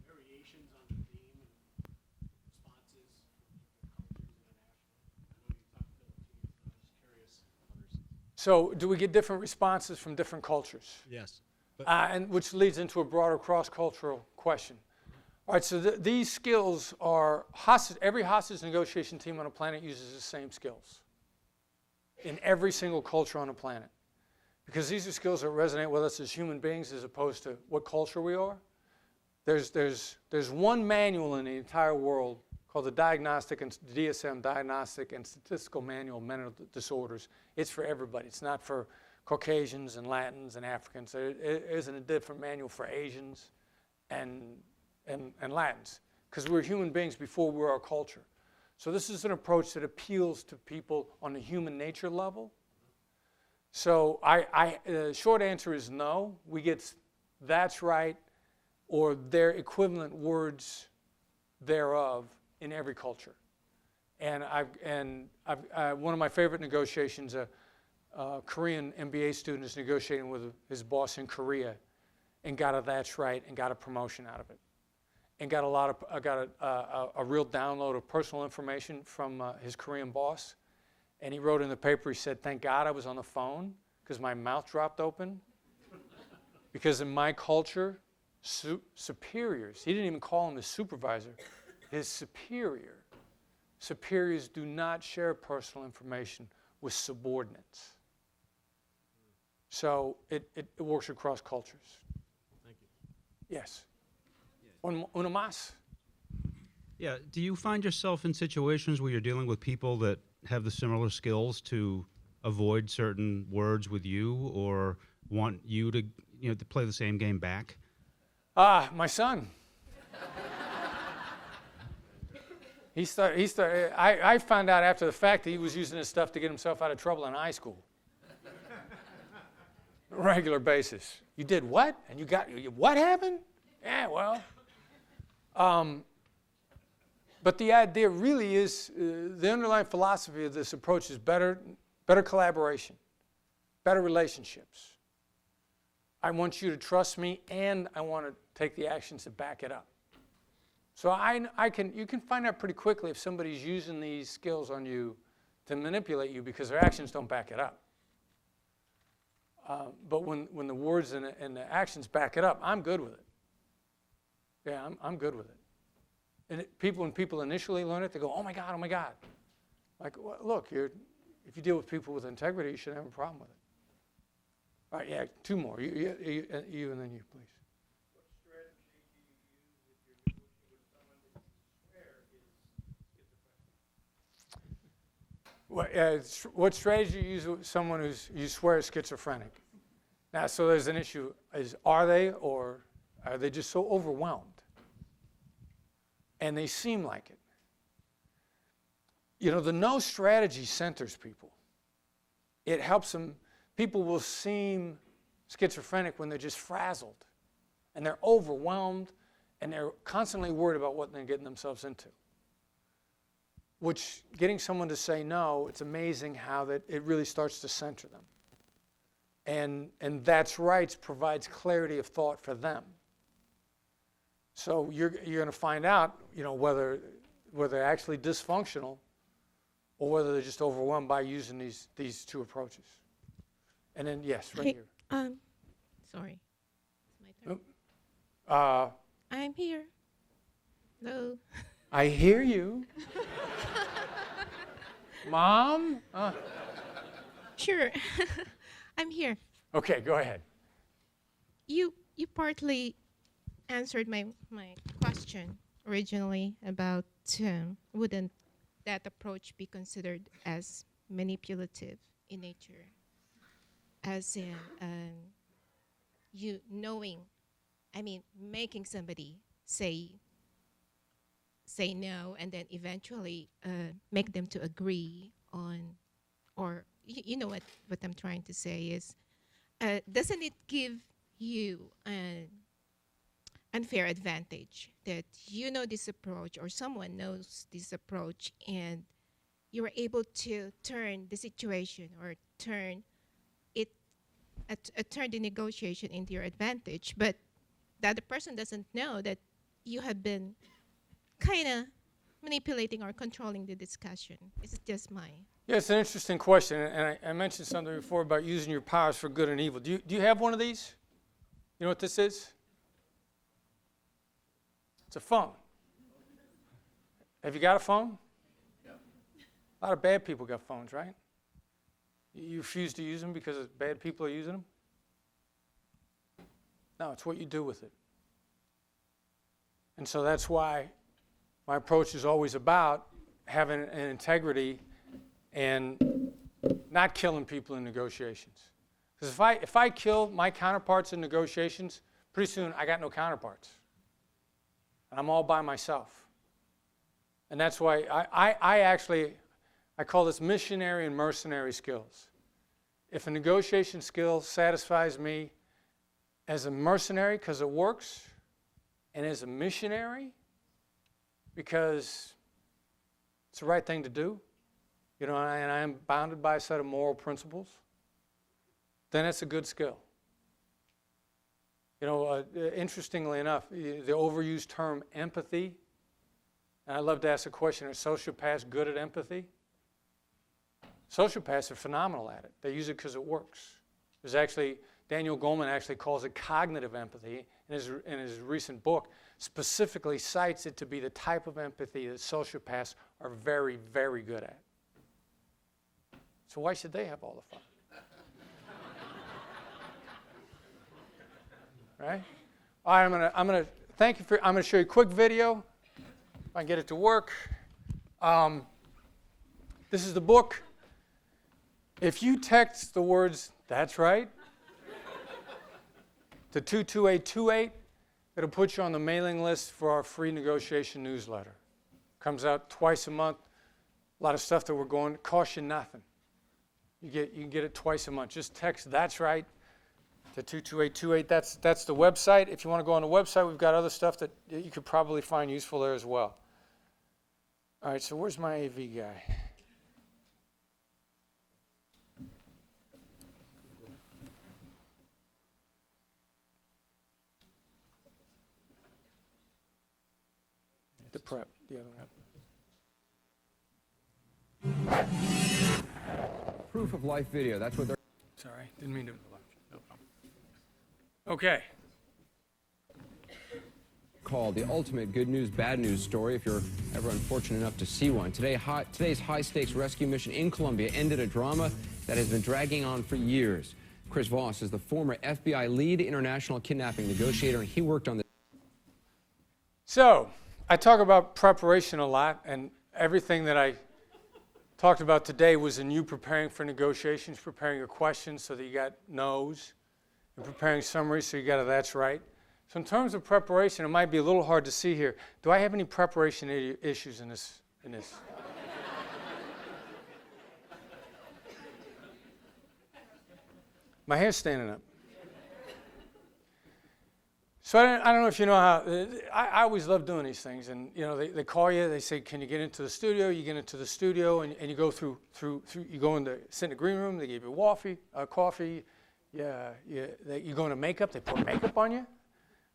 M: variations on the theme and responses from different cultures internationally? I know you talked Philippines, but I'm just curious others.
A: So do we get different responses from different cultures?
M: Yes.
A: And which leads into a broader cross-cultural question. All right, so these skills are every hostage negotiation team on the planet uses the same skills in every single culture on the planet. Because these are skills that resonate with us as human beings as opposed to what culture we are. There's one manual in the entire world called the DSM, Diagnostic and Statistical Manual of Mental Disorders. It's for everybody. It's not for Caucasians and Latins and Africans. There isn't a different manual for Asians and Latins, because we're human beings before we're our culture. So this is an approach that appeals to people on the human nature level. So the short answer is no. We get that's right or their equivalent words thereof in every culture. And one of my favorite negotiations, a Korean MBA student is negotiating with his boss in Korea and got a that's right and got a promotion out of it. And got a real download of personal information from his Korean boss. And he wrote in the paper, he said, "Thank God I was on the phone because my mouth dropped open. Because in my culture, superiors," he didn't even call him his supervisor, his superiors do not share personal information with subordinates. So it works across cultures.
M: Thank you.
A: Yes. Una más?
N: Yeah. Do you find yourself in situations where you're dealing with people that have the similar skills to avoid certain words with you or want you to, to play the same game back?
A: My son. I found out after the fact that he was using this stuff to get himself out of trouble in high school. On a regular basis. You did what? And what happened? Yeah, well. But the idea really is, the underlying philosophy of this approach is better collaboration, better relationships. I want you to trust me, and I want to take the actions to back it up. So you can find out pretty quickly if somebody's using these skills on you to manipulate you because their actions don't back it up. But when the words and the actions back it up, I'm good with it. Yeah, I'm good with it. And when people initially learn it, they go, oh my God, oh my God. Like, well, look, if you deal with people with integrity, you shouldn't have a problem with it. All right, yeah, two more. You and then you, please.
M: What strategy do you use if you're negotiating with someone that you swear is schizophrenic?
A: What strategy do you use with someone you swear is schizophrenic? Now, so there's an issue. Are they, or are they just so overwhelmed? And they seem like it. You know, the no strategy centers people. It helps them. People will seem schizophrenic when they're just frazzled and they're overwhelmed and they're constantly worried about what they're getting themselves into. Which, getting someone to say no, it's amazing how that it really starts to center them. And that's right provides clarity of thought for them. So you're going to find out, you know, whether they're actually dysfunctional or whether they're just overwhelmed by using these two approaches. And then, yes, right here.
O: Sorry. It's my turn.
A: Oh.
O: I'm here. Hello.
A: I hear you. Mom?
O: Sure. I'm here.
A: Okay, go ahead.
O: You partly answered my question originally about wouldn't that approach be considered as manipulative in nature? As in making somebody say no and then eventually make them to agree on, or you know what I'm trying to say is, doesn't it give you an unfair advantage that you know this approach or someone knows this approach and you are able to turn the situation or turn the negotiation into your advantage, but the other person doesn't know that you have been kind of manipulating or controlling the discussion? It's just mine.
A: Yeah, it's an interesting question, and I mentioned something before about using your powers for good and evil. Do you have one of these? You know what this is? It's a phone. Have you got a phone? Yeah. A lot of bad people got phones, right? You refuse to use them because bad people are using them? No, it's what you do with it. And so that's why my approach is always about having an integrity and not killing people in negotiations. Because if I kill my counterparts in negotiations, pretty soon I got no counterparts. And I'm all by myself. And that's why I call this missionary and mercenary skills. If a negotiation skill satisfies me as a mercenary because it works, and as a missionary because it's the right thing to do, you know, and I am bounded by a set of moral principles, then it's a good skill. You know, interestingly enough, the overused term empathy, and I'd love to ask a question, are sociopaths good at empathy? Sociopaths are phenomenal at it. They use it because it works. There's actually, Daniel Goleman actually calls it cognitive empathy in his recent book, specifically cites it to be the type of empathy that sociopaths are very, very good at. So why should they have all the fun? Right? All right, I'm gonna thank you for. I'm gonna show you a quick video. If I can get it to work. This is the book. If you text the words "that's right" to 22828, it'll put you on the mailing list for our free negotiation newsletter. Comes out twice a month. A lot of stuff that we're going. Costs you nothing. You can get it twice a month. Just text "that's right" to 22828. That's the website. If you want to go on the website, we've got other stuff that you could probably find useful there as well. All right, so where's my AV guy? The prep, the other one.
B: Proof of life video. That's what they're.
A: Sorry, didn't mean to. No problem. Okay.
B: Called the ultimate good news, bad news story if you're ever unfortunate enough to see one. Today's high-stakes rescue mission in Colombia ended a drama that has been dragging on for years. Chris Voss is the former FBI lead international kidnapping negotiator, and he worked on the.
A: So, I talk about preparation a lot, and everything that I talked about today was in you preparing for negotiations, preparing your questions so that you got no's, and preparing summaries so you got a that's right. So in terms of preparation, it might be a little hard to see here. Do I have any preparation issues in this? My hair's standing up. So I don't know if you know how, I always love doing these things. And you know, they call you, they say, can you get into the studio? You get into the studio and you go through, you go in sit in the green room, they give you coffee, you go into makeup, they put makeup on you.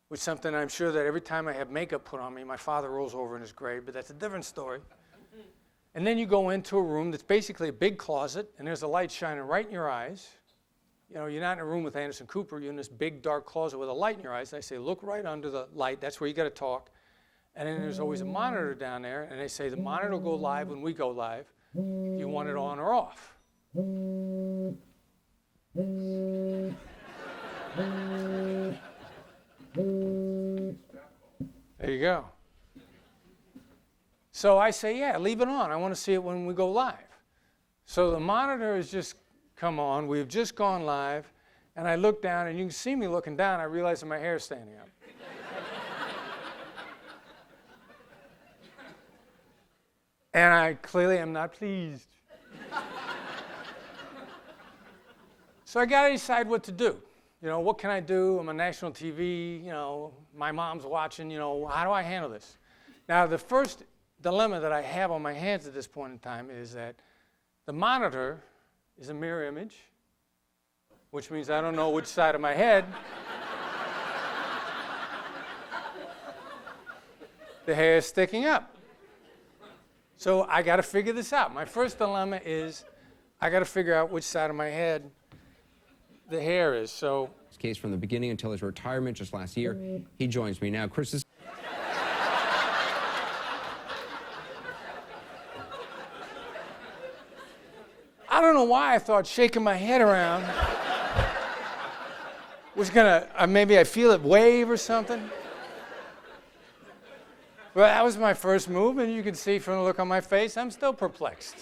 A: Which is something I'm sure that every time I have makeup put on me, my father rolls over in his grave, but that's a different story. And then you go into a room that's basically a big closet, and there's a light shining right in your eyes. You know, you're not in a room with Anderson Cooper, you're in this big dark closet with a light in your eyes. And I say, look right under the light, that's where you got to talk. And then there's always a monitor down there, and they say the monitor will go live when we go live. You want it on or off? There you go. So I say, yeah, leave it on. I want to see it when we go live. So the monitor has just come on. We've just gone live. And I look down, and you can see me looking down. I realize that my hair is standing up. And I clearly am not pleased. So I got to decide what to do. You know, what can I do? I'm on national TV, you know, my mom's watching, you know, how do I handle this? Now, the first dilemma that I have on my hands at this point in time is that the monitor is a mirror image, which means I don't know which side of my head the hair is sticking up. So I got to figure this out. My first dilemma is I got to figure out which side of my head the hair is. So
B: His case from the beginning until his retirement just last year. He joins me now. Chris is.
A: I don't know why I thought shaking my head around was gonna, maybe I feel it wave or something. Well, that was my first move, and you can see from the look on my face, I'm still perplexed.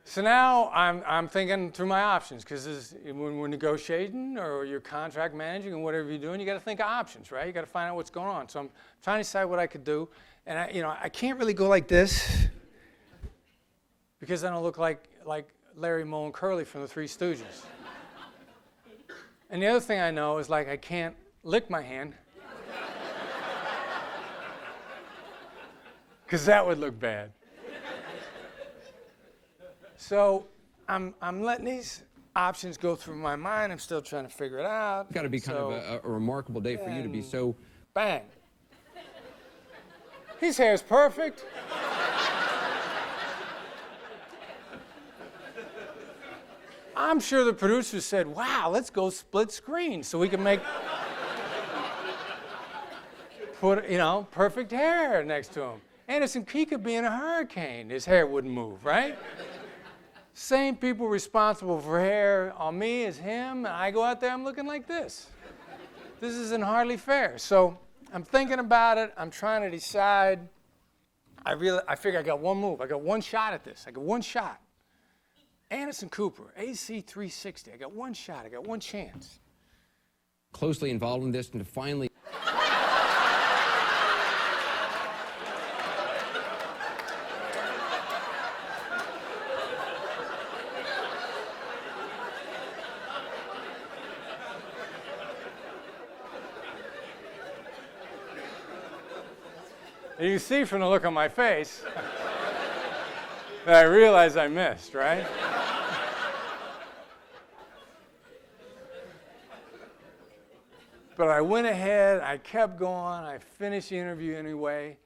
A: So now I'm thinking through my options, because when we're negotiating or you're contract managing and whatever you're doing, you got to think of options, right? You got to find out what's going on. So I'm trying to decide what I could do, and I can't really go like this because I don't look like Larry, Moe, and Curly from the Three Stooges. And the other thing I know is I can't lick my hand because that would look bad. So I'm letting these options go through my mind. I'm still trying to figure it out.
B: It's got to be kind of a remarkable day for you to be so.
A: Bang. His hair's perfect. I'm sure the producers said, wow, let's go split screen so we can put perfect hair next to him. Anderson, he could be in a hurricane. His hair wouldn't move, right? Same people responsible for hair on me as him, and I go out there, I'm looking like this. This isn't hardly fair. So I'm thinking about it. I'm trying to decide. I figure I got one move. I got one shot at this. I got one shot. Anderson Cooper, AC 360. I got one shot. I got one chance.
B: Closely involved in this, and to finally.
A: And you see from the look on my face that I realized I missed, right? But I went ahead, I kept going, I finished the interview anyway.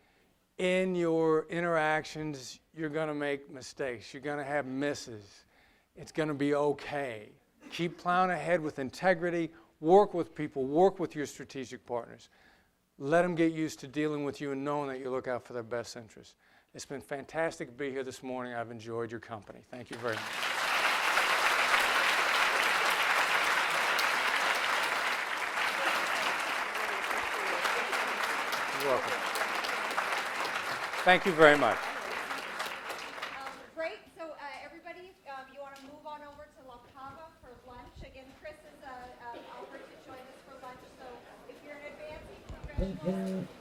A: In your interactions, you're going to make mistakes. You're going to have misses. It's going to be okay. Keep plowing ahead with integrity. Work with people. Work with your strategic partners. Let them get used to dealing with you and knowing that you look out for their best interests. It's been fantastic to be here this morning. I've enjoyed your company. Thank you very much. You're welcome. Thank you very much.
P: Great. So everybody, you want to move on over to La Cava for lunch. Again, Chris has offered to join us for lunch. So if you're in advance, congratulations.